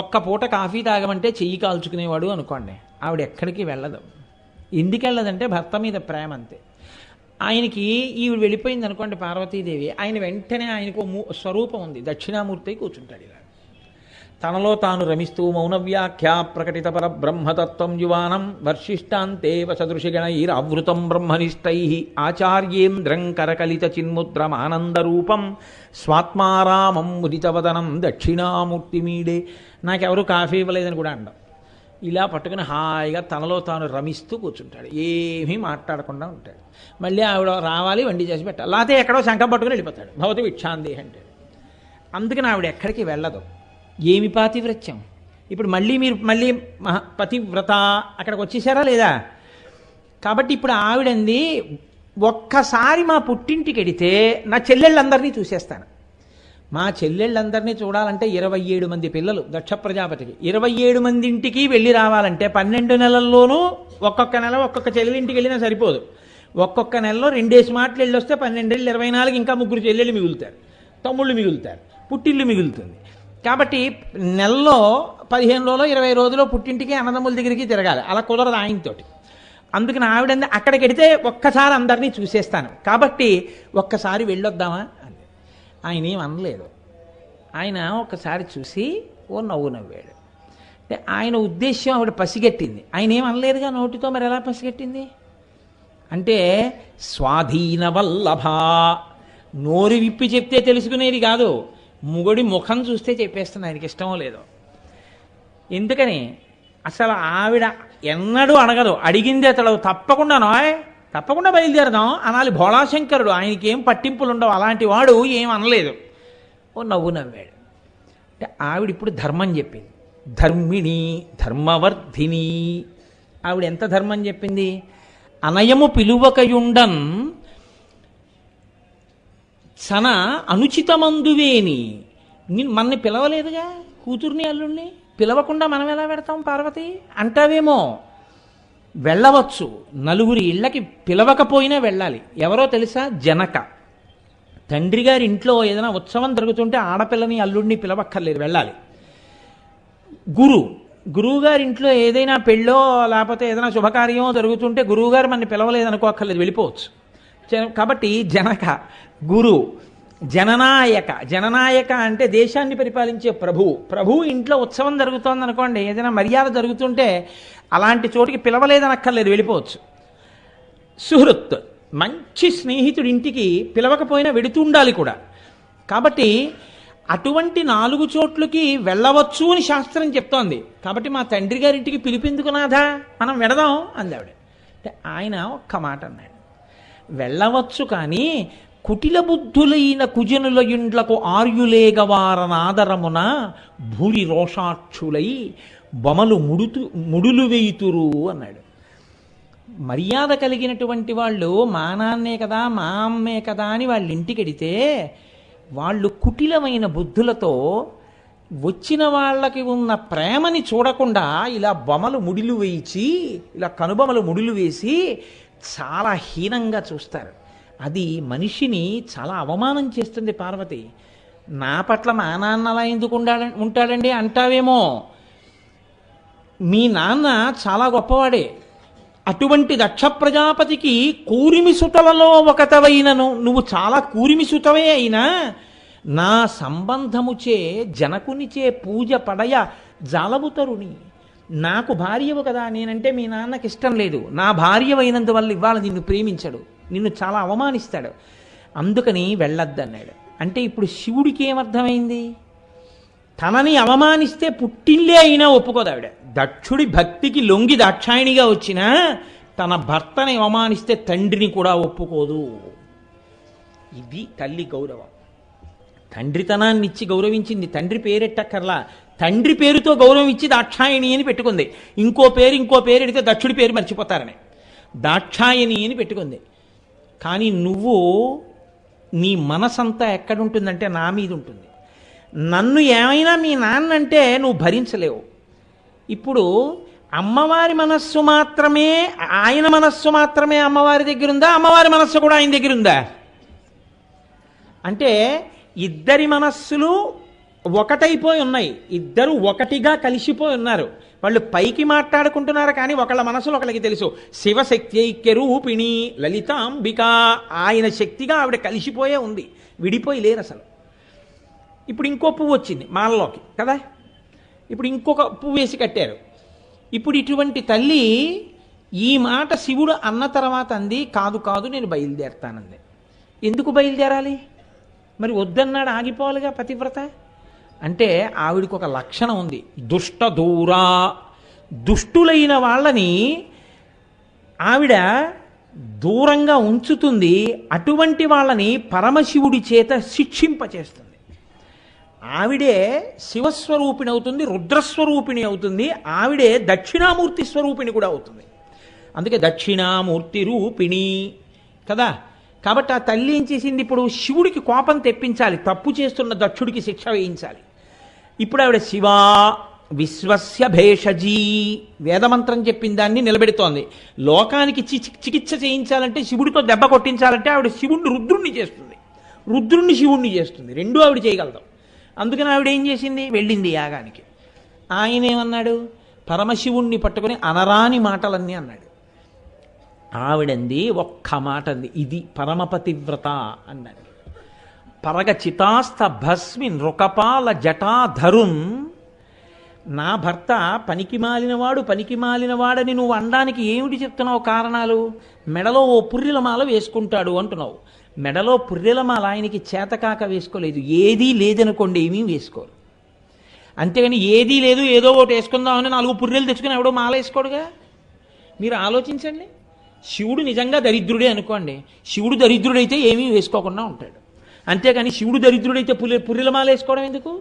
ఒక్క పూట కాఫీ తాగమంటే చెయ్యి కాల్చుకునేవాడు అనుకోండి, ఆవిడ ఎక్కడికి వెళ్ళదు. ఎందుకు వెళ్ళదంటే భర్త మీద ప్రేమ అంతే. ఆయనకి ఈవిడ వెళ్ళిపోయింది అనుకోండి పార్వతీదేవి, ఆయన వెంటనే ఆయనకు స్వరూపం ఉంది, దక్షిణామూర్తి కూర్చుంటాడు ఇలా తనలో తాను రమిస్తూ. మౌనవ్యాఖ్యా ప్రకటిత పరబ్రహ్మతత్వం యువానం వర్షిష్టాంతే వసదృషిగణైరావృతం బ్రహ్మనిష్టై ఆచార్యేంద్రం కరకలిత చిన్ముద్రమానందరూపం స్వాత్మారామం ముదితవదనం దక్షిణామూర్తిమీడే. నాకెవరు కాఫీ ఇవ్వలేదని కూడా అండం. ఇలా పట్టుకుని హాయిగా తనలో తాను రమిస్తూ కూర్చుంటాడు, ఏమీ మాట్లాడకుండా ఉంటాడు. మళ్ళీ ఆవిడ రావాలి, వండి చేసి పెట్టాలి, లేకపోతే ఎక్కడో శంఖం పట్టుకుని వెళ్ళిపోతాడు, భవతి విక్షాంది అంటాడు. అందుకని ఆవిడ ఎక్కడికి వెళ్ళదు. ఏమి పాతివ్రత్యం! ఇప్పుడు మీరు మళ్ళీ పతివ్రత అక్కడికి వచ్చేసారా లేదా? కాబట్టి ఇప్పుడు ఆవిడంది, ఒక్కసారి మా పుట్టింటికి వెడితే నా చెల్లెళ్ళందరినీ చూసేస్తాను. మా చెల్లెళ్ళందరినీ చూడాలంటే 27 మంది పిల్లలు దక్ష ప్రజాపతికి. 27 మంది ఇంటికి వెళ్ళి రావాలంటే 12 నెలల్లోనూ ఒక్కొక్క నెల ఒక్కొక్క చెల్లెలింటికి వెళ్ళినా సరిపోదు. ఒక్కొక్క నెలలో 2 మాటలు వెళ్ళి వస్తే 12 24, ఇంకా 3 చెల్లెళ్ళు మిగులుతారు, తమ్ముళ్ళు మిగులుతారు, పుట్టిల్లు మిగులుతుంది. కాబట్టి నెలలో 15 రోజులు 20 రోజులు పుట్టింటికి అన్నదమ్ముల దగ్గరికి తిరగాలి, అలా కుదరదు ఆయనతోటి. అందుకని ఆవిడ అక్కడికి వెడితే ఒక్కసారి అందరినీ చూసేస్తాను, కాబట్టి ఒక్కసారి వెళ్ళొద్దామా అని. ఆయన ఏం అనలేదు. ఆయన ఒక్కసారి చూసి ఓ నవ్వు నవ్వాడు. అంటే ఆయన ఉద్దేశ్యం ఆవిడ పసిగట్టింది. ఆయన ఏం అనలేదుగా నోటితో, మరి ఎలా పసిగట్టింది అంటే స్వాధీన వల్లభ. నోరు విప్పి చెప్తే తెలుసుకునేది కాదు, ముగుడి ముఖం చూస్తే చెప్పేస్తుంది ఆయనకి ఇష్టమో లేదో. ఎందుకని అసలు ఆవిడ ఎన్నడూ అడగదు, అడిగింది అతడు తప్పకుండా బయలుదేరదాం అనాలి. భోళాశంకరుడు, ఆయనకి ఏం పట్టింపులు ఉండవు, అలాంటి వాడు ఏం అనలేదు, ఓ నవ్వు నవ్వాడు. అంటే ఆవిడ ఇప్పుడు ధర్మం చెప్పింది, ధర్మిణి ధర్మవర్ధిని. ఆవిడ ఎంత ధర్మం చెప్పింది? అనయము పిలువకయుండన్ సన అనుచితమందువేని. మనని పిలవలేదుగా, కూతుర్ని అల్లుణ్ణి పిలవకుండా మనం ఎలా పెడతాం పార్వతి అంటావేమో. వెళ్ళవచ్చు, నలుగురి ఇళ్ళకి పిలవకపోయినా వెళ్ళాలి. ఎవరో తెలుసా? జనక. తండ్రి గారి ఇంట్లో ఏదైనా ఉత్సవం జరుగుతుంటే ఆడపిల్లని అల్లుడిని పిలవక్కర్లేదు, వెళ్ళాలి. గురువుగారి ఇంట్లో ఏదైనా పెళ్ళో లేకపోతే ఏదైనా శుభకార్యమో జరుగుతుంటే గురువుగారు మనని పిలవలేదు అనుకోక్కర్లేదు, వెళ్ళిపోవచ్చు. కాబట్టి జనక, గురు, జననాయక అంటే దేశాన్ని పరిపాలించే ప్రభు ఇంట్లో ఉత్సవం జరుగుతోంది అనుకోండి, ఏదైనా మర్యాద జరుగుతుంటే అలాంటి చోటికి పిలవలేదనక్కర్లేదు, వెళ్ళిపోవచ్చు. సుహృత్, మంచి స్నేహితుడి ఇంటికి పిలవకపోయినా వెడుతుండాలి కూడా. కాబట్టి అటువంటి 4 చోట్లకి వెళ్ళవచ్చు అని శాస్త్రం చెప్తోంది. కాబట్టి మా తండ్రి గారింటికి పిలిపిందుకున్నాదా, మనం వెడదాం అందావిడ. అంటే ఆయన ఒక్క మాట అన్నాడు, వెళ్ళవచ్చు కానీ కుటిల బుద్ధులైన కుజనుల ఇండ్లకు ఆర్యులేగవారనాదరమున భూరి రోషాక్షులై బొమలు ముడులు వేయుతురు అన్నాడు. మర్యాద కలిగినటువంటి వాళ్ళు మా నాన్నే కదా మా అమ్మే కదా అని వాళ్ళ ఇంటికి వెడితే వాళ్ళు కుటిలమైన బుద్ధులతో వచ్చిన వాళ్ళకి ఉన్న ప్రేమని చూడకుండా ఇలా బొమలు ముడిలు వేయించి, ఇలా కనుబొమలు ముడులు వేసి చాలా హీనంగా చూస్తారు. అది మనిషిని చాలా అవమానం చేస్తుంది. పార్వతి, నా పట్ల మా నాన్న అలా ఎందుకు ఉంటాడండి అంటావేమో. మీ నాన్న చాలా గొప్పవాడే. అటువంటి దక్ష ప్రజాపతికి కూరిమి సుతలలో ఒకతవైనను, నువ్వు చాలా కూరిమి సుతవే అయినా నా సంబంధముచే జనకునిచే పూజ పడయ జాలబుతరుని. నాకు భార్యవు కదా, నేనంటే మీ నాన్నకి ఇష్టం లేదు, నా భార్యవైనందువల్ల ఇవాళ నిన్ను ప్రేమించడు, నిన్ను చాలా అవమానిస్తాడు, అందుకని వెళ్ళొద్దన్నాడు. అంటే ఇప్పుడు శివుడికి ఏమర్థమైంది? తనని అవమానిస్తే పుట్టిల్లే అయినా ఒప్పుకోదు ఆవిడ. దక్షుడి భక్తికి లొంగి దాక్షాయణిగా వచ్చినా తన భర్తని అవమానిస్తే తండ్రిని కూడా ఒప్పుకోదు. ఇది తల్లి గౌరవం. తండ్రితనాన్ని ఇచ్చి గౌరవించింది. తండ్రి పేరెట్టక్కర్లా, తండ్రి పేరుతో గౌరవం ఇచ్చి దాక్షాయణి అని పెట్టుకుంది. ఇంకో పేరు ఎడితే దక్షుడి పేరు మర్చిపోతారని దాక్షాయణి అని పెట్టుకుంది. కానీ నువ్వు నీ మనసంతా ఎక్కడుంటుందంటే నా మీద ఉంటుంది. నన్ను ఏమైనా మీ నాన్న అంటే నువ్వు భరించలేవు. ఇప్పుడు అమ్మవారి మనస్సు మాత్రమే, ఆయన మనస్సు మాత్రమే అమ్మవారి దగ్గర ఉందా? అమ్మవారి మనస్సు కూడా ఆయన దగ్గర ఉందా? అంటే ఇద్దరి మనస్సులు ఒకటైపోయి ఉన్నాయి, ఇద్దరు ఒకటిగా కలిసిపోయి ఉన్నారు. వాళ్ళు పైకి మాట్లాడుకుంటున్నారు కానీ ఒకళ్ళ మనసులో ఒకళ్ళకి తెలుసు. శివశక్తి ఐక్య రూపిణి లలితాంబిక, ఆయన శక్తిగా ఆవిడ కలిసిపోయే ఉంది, విడిపోయి లేరు అసలు. ఇప్పుడు ఇంకో పువ్వు వచ్చింది మాలలోకి కదా, ఇప్పుడు ఇంకొక పువ్వు వేసి కట్టారు. ఇప్పుడు ఇటువంటి తల్లి ఈ మాట శివుడు అన్న తర్వాత అంది, కాదు కాదు నేను బయలుదేరతానంది. ఎందుకు బయలుదేరాలి మరి? వద్దన్నాడు, ఆగిపోవాలిగా పతివ్రత. అంటే ఆవిడికి ఒక లక్షణం ఉంది, దుష్ట దూరా. దుష్టులైన వాళ్ళని ఆవిడ దూరంగా ఉంచుతుంది, అటువంటి వాళ్ళని పరమశివుడి చేత శిక్షింపచేస్తుంది. ఆవిడే శివస్వరూపిణి అవుతుంది, రుద్రస్వరూపిణి అవుతుంది, ఆవిడే దక్షిణామూర్తి స్వరూపిణి కూడా అవుతుంది. అందుకే దక్షిణామూర్తి రూపిణి కదా. కాబట్టి ఆ తల్లి ఏం చేసింది, ఇప్పుడు శివుడికి కోపం తెప్పించాలి, తప్పు చేస్తున్న దక్షుడికి శిక్ష వేయించాలి. ఇప్పుడు ఆవిడ శివా విశ్వస్య భేషజీ వేదమంత్రం చెప్పిన దాన్ని నిలబెడుతోంది. లోకానికి చికిత్స చేయించాలంటే, శివుడితో దెబ్బ కొట్టించాలంటే ఆవిడ శివుణ్ణి రుద్రుణ్ణి చేస్తుంది, రుద్రుణ్ణి శివుణ్ణి చేస్తుంది, రెండూ ఆవిడ చేయగలదు. అందుకని ఆవిడ ఏం చేసింది, వెళ్ళింది యాగానికి. ఆయన ఏమన్నాడు, పరమశివుణ్ణి పట్టుకొని అనరాని మాటలన్నీ అన్నాడు. ఆవిడంది ఒక్క మాట అంది, ఇది పరమపతివ్రత అన్నది. పరగ చితాస్త భస్మి నృకపాల జటాధరున్, నా భర్త పనికి మాలినవాడని నువ్వు అనడానికి ఏమిటి చెప్తున్నావు కారణాలు? మెడలో ఓ పుర్రెలమాల వేసుకుంటాడు అంటున్నావు. మెడలో పుర్రెలమాల ఆయనకి చేతకాక వేసుకోలేదు, ఏదీ లేదనుకోండి ఏమీ వేసుకోరు. అంతేగాని ఏదీ లేదు ఏదో ఒకటి వేసుకుందామని 4 పుర్రెలు తెచ్చుకుని ఎవడో మాల వేసుకోడుగా. మీరు ఆలోచించండి, శివుడు నిజంగా దరిద్రుడే అనుకోండి, శివుడు దరిద్రుడైతే ఏమీ వేసుకోకుండా ఉంటాడు. అంతేగాని శివుడు దరిద్రుడైతే పుర్రెలమాల వేసుకోవడం ఎందుకు?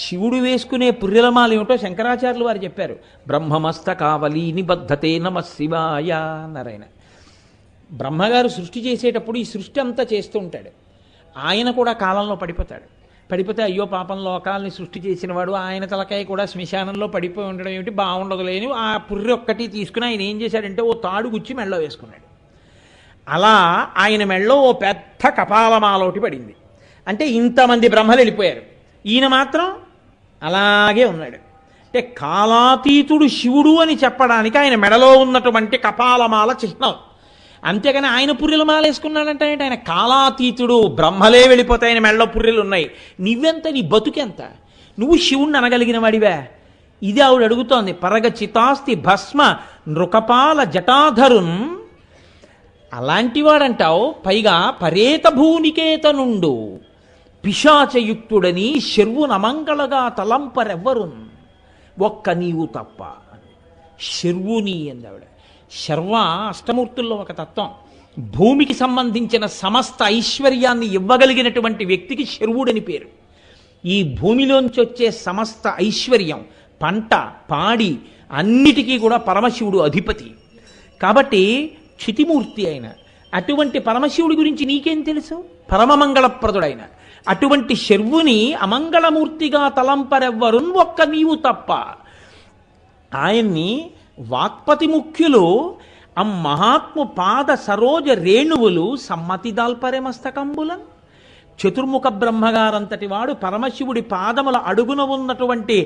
శివుడు వేసుకునే పుర్రెలమాల ఏమిటో శంకరాచార్యులు వారు చెప్పారు. బ్రహ్మమస్తకావలి నిబద్ధతే నమ శివాయ నారాయణ. బ్రహ్మగారు సృష్టి చేసేటప్పుడు ఈ సృష్టి అంతా చేస్తూ ఉంటాడు, ఆయన కూడా కాలంలో పడిపోతే అయ్యో పాపం లోకాలని సృష్టి చేసినవాడు, ఆయన తలకాయ కూడా శ్మశానంలో పడిపోయి ఉండడం ఏమిటి, బాగుండదు లేని ఆ పుర్రె ఒక్కటి తీసుకుని ఆయన ఏం చేశాడంటే ఓ తాడు గుచ్చి మెళ్ళో వేసుకున్నాడు. అలా ఆయన మెళ్ళో ఓ పెద్ద కపాలమాల ఒకటి పడింది. అంటే ఇంతమంది బ్రహ్మలు వెళ్ళిపోయారు, ఈయన మాత్రం అలాగే ఉన్నాడు. అంటే కాలాతీతుడు శివుడు అని చెప్పడానికి ఆయన మెడలో ఉన్నటువంటి కపాలమాల చిహ్నం. అంతేగాని ఆయన పుర్రెలు మాలేసుకున్నాడంటే ఆయన కాలాతీతుడు, బ్రహ్మలే వెళ్ళిపోతాయి, ఆయన మెడలో పుర్రెలు ఉన్నాయి. నువ్వెంత, నీ బతుకెంత? నువ్వు శివుణ్ణి అనగలిగిన వాడివే? ఇది ఆవిడ అడుగుతోంది. పరగ చితాస్తి భస్మ నృకపాల జటాధరున్, అలాంటి వాడంటావు. పైగా పరేత భూనికేతనుండు పిశాచయుక్తుడని శర్వునమంగళగా తలంపరెవ్వరున్, ఒక్క నీవు తప్ప. శర్వుని అంది ఆవిడ. శర్వ అష్టమూర్తుల్లో ఒక తత్వం. భూమికి సంబంధించిన సమస్త ఐశ్వర్యాన్ని ఇవ్వగలిగినటువంటి వ్యక్తికి శర్వుడని పేరు. ఈ భూమిలోంచి వచ్చే సమస్త ఐశ్వర్యం, పంట, పాడి అన్నిటికీ కూడా పరమశివుడు అధిపతి. కాబట్టి క్షితిమూర్తి అయిన అటువంటి పరమశివుడి గురించి నీకేం తెలుసు? పరమమంగళప్రదుడైన అటువంటి శర్వుని అమంగళమూర్తిగా తలంపరెవ్వరున్, ఒక్క నీవు తప్ప. ఆయన్ని వాక్పతి ముఖ్యులు మహాత్ము పాద సరోజ రేణువులు సమ్మతి దాల్పరే మస్తకంబులం. చతుర్ముఖ బ్రహ్మగారంతటి వాడు పరమశివుడి పాదముల అడుగున ఉన్నటువంటి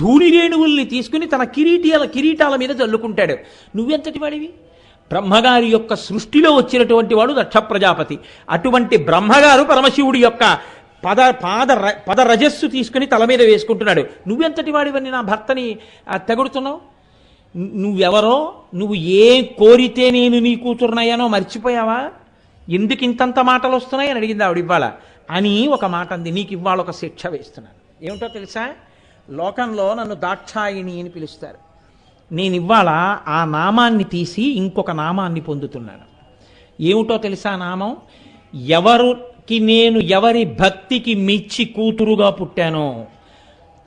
ధూళి రేణువుల్ని తీసుకుని తన కిరీటాల మీద చల్లుకుంటాడు. నువ్వెంతటి వాడివి? బ్రహ్మగారి యొక్క సృష్టిలో వచ్చినటువంటి వాడు దక్ష ప్రజాపతి. అటువంటి బ్రహ్మగారు పరమశివుడి యొక్క పద రజస్సు తీసుకుని తల మీద వేసుకుంటున్నాడు. నువ్వెంతటి వాడివని నా భర్తని తెగుడుతున్నావు? నువ్వెవరో, నువ్వు ఏ కోరితే నేను నీ కూతురునయ్యానో మర్చిపోయావా? ఎందుకు ఇంతంత మాటలు వస్తున్నాయి అని అడిగింది ఆవిడ ఇవ్వాల. అని ఒక మాట అంది, నీకు ఇవాళ ఒక శిక్ష వేస్తున్నాను. ఏమిటో తెలుసా? లోకంలో నన్ను దాక్షాయిణి అని పిలుస్తారు. నేను ఇవాళ ఆ నామాన్ని తీసి ఇంకొక నామాన్ని పొందుతున్నాను. ఏమిటో తెలుసా నామం? ఎవరి భక్తికి మెచ్చి కూతురుగా పుట్టానో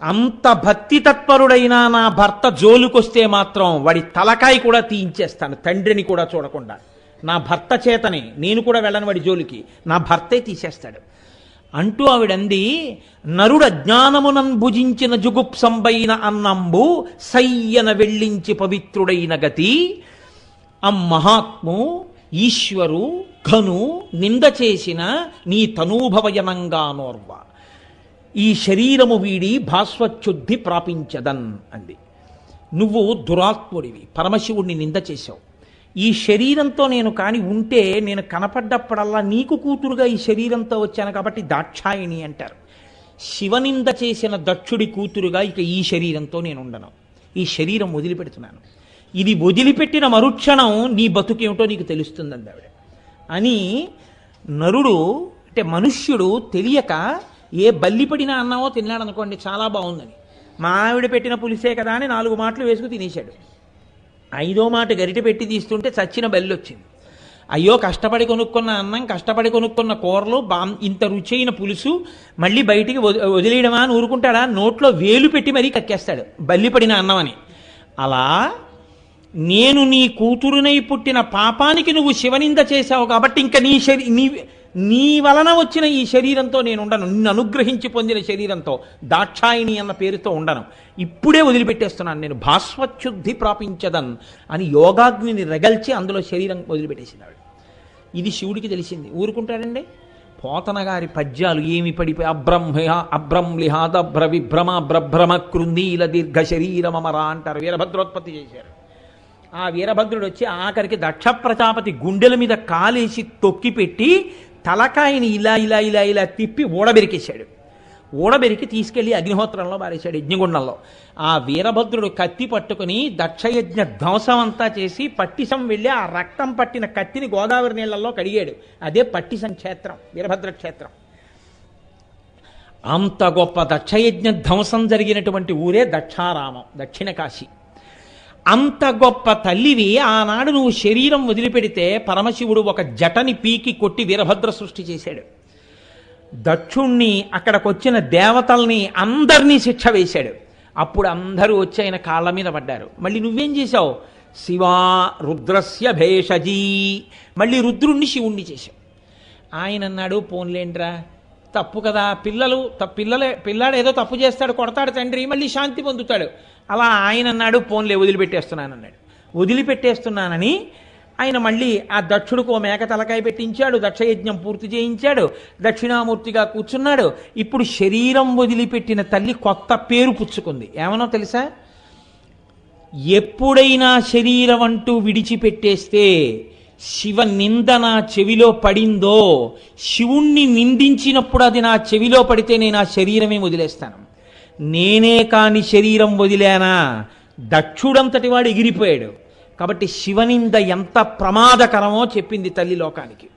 అంత భక్తి తత్పరుడైనా నా భర్త జోలుకొస్తే మాత్రం వాడి తలకాయ కూడా తీయించేస్తాను, తండ్రిని కూడా చూడకుండా. నా భర్త చేతనే, నేను కూడా వెళ్ళను వాడి జోలికి, నా భర్తే తీసేస్తాడు అంటూ ఆవిడంది. నరుడు అజ్ఞానమునం భుజించిన జుగుప్సంబైన అన్నంబు సయ్యన వెళ్ళించి పవిత్రుడైన గతి. మహాత్ము ఈశ్వరు ఘను నింద చేసిన నీ తనూభవయనంగానోర్వ, ఈ శరీరము వీడి భాస్వచ్యుద్ధి ప్రాపించదన్ అంది. నువ్వు దురాత్ముడివి, పరమశివుడిని నింద చేశావు. ఈ శరీరంతో నేను కాని ఉంటే నేను కనపడ్డప్పుడల్లా నీకు కూతురుగా ఈ శరీరంతో వచ్చాను కాబట్టి దాక్షాయిణి అంటారు. శివనింద చేసిన దక్షుడి కూతురుగా ఇక ఈ శరీరంతో నేను ఉండను, ఈ శరీరం వదిలిపెడుతున్నాను. ఇది వదిలిపెట్టిన మరుక్షణం నీ బతుకేమిటో నీకు తెలుస్తుందండి ఆవిడ అని. నరుడు అంటే మనుష్యుడు తెలియక ఏ బల్లిపడిన అన్నామో తిన్నాడు అనుకోండి, చాలా బాగుందని, మా ఆవిడ పెట్టిన పులిసే కదా అని 4 మాటలు వేసుకు తినేశాడు. 5వ మాట గరిటె పెట్టి తీస్తుంటే చచ్చిన బల్లి వచ్చింది. అయ్యో కష్టపడి కొనుక్కున్న అన్నం, కష్టపడి కొనుక్కున్న కూరలు, ఇంత రుచైన పులుసు మళ్ళీ బయటికి వదిలేయడమా అని ఊరుకుంటాడా? నోట్లో వేలు పెట్టి మరీ కక్కేస్తాడు బల్లి పడిన అన్నం అని. అలా నేను నీ కూతురునై పుట్టిన పాపానికి నువ్వు శివనింద చేశావు కాబట్టి ఇంకా నీ వలన వచ్చిన ఈ శరీరంతో నేను ఉండను, నిన్ను అనుగ్రహించి పొందిన శరీరంతో, దాక్షాయిణి అన్న పేరుతో ఉండను, ఇప్పుడే వదిలిపెట్టేస్తున్నాను, నేను భాస్వచ్యుద్ధి ప్రాపించదన్ అని యోగాగ్నిని రగల్చి అందులో శరీరం వదిలిపెట్టేసినాడు. ఇది శివుడికి తెలిసింది, ఊరుకుంటాడండి? పోతన గారి పద్యాలు ఏమి పడిపోయి అబ్రంలిహాదభ్ర విభ్రమ బ్రభ్రమ కృందీల దీర్ఘ శరీరమరా అంటారు, వీరభద్రోత్పత్తి చేశారు. ఆ వీరభద్రుడు వచ్చి ఆఖరికి దక్ష ప్రజాపతి గుండెల మీద కాలేసి తొక్కి పెట్టి తలకాయని ఇలా ఇలా ఇలా ఇలా తిప్పి ఊడబెరికేశాడు. ఊడబెరికి తీసుకెళ్లి అగ్నిహోత్రంలో పారేశాడు, యజ్ఞగుండంలో. ఆ వీరభద్రుడు కత్తి పట్టుకుని దక్షయజ్ఞ ధ్వంసం అంతా చేసి పట్టిసం వెళ్ళి ఆ రక్తం పట్టిన కత్తిని గోదావరి నీళ్లలో కడిగాడు. అదే పట్టిసం క్షేత్రం, వీరభద్ర క్షేత్రం. అంత గొప్ప దక్షయజ్ఞ ధ్వంసం జరిగినటువంటి ఊరే దక్షారామం, దక్షిణ కాశీ. అంత గొప్ప తల్లివి ఆనాడు నువ్వు శరీరం వదిలిపెడితే పరమశివుడు ఒక జటని పీకి కొట్టి వీరభద్ర సృష్టి చేశాడు. దక్షుణ్ణి, అక్కడికొచ్చిన దేవతల్ని అందరినీ శిక్ష వేశాడు. అప్పుడు అందరూ వచ్చి ఆయన కాళ్ళ మీద పడ్డారు. మళ్ళీ నువ్వేం చేశావు? శివా రుద్రస్య భేషజీ, మళ్ళీ రుద్రుణ్ణి శివుణ్ణి చేశావు. ఆయన అన్నాడు, పోన్లేండ్రా తప్పు కదా, పిల్లాడు ఏదో తప్పు చేస్తాడు, కొడతాడు తండ్రి, మళ్ళీ శాంతి పొందుతాడు. అలా ఆయన అన్నాడు, పోన్లే వదిలిపెట్టేస్తున్నానన్నాడు. వదిలిపెట్టేస్తున్నానని ఆయన మళ్ళీ ఆ దక్షుడికి ఓ మేక తలకాయ పెట్టించాడు, దక్షయజ్ఞం పూర్తి చేయించాడు, దక్షిణామూర్తిగా కూర్చున్నాడు. ఇప్పుడు శరీరం వదిలిపెట్టిన తల్లి కొత్త పేరు పుచ్చుకుంది. ఏమనో తెలుసా? ఎప్పుడైనా శరీరం అంటూ విడిచిపెట్టేస్తే శివ నింద నా చెవిలో పడిందో, శివుణ్ణి నిందించినప్పుడు అది నా చెవిలో పడితే నేను ఆ శరీరమే వదిలేస్తాను. నేనే కాని శరీరం వదిలేనా, దక్షుడంతటి వాడు ఎగిరిపోయాడు. కాబట్టి శివనింద ఎంత ప్రమాదకరమో చెప్పింది తల్లి లోకానికి.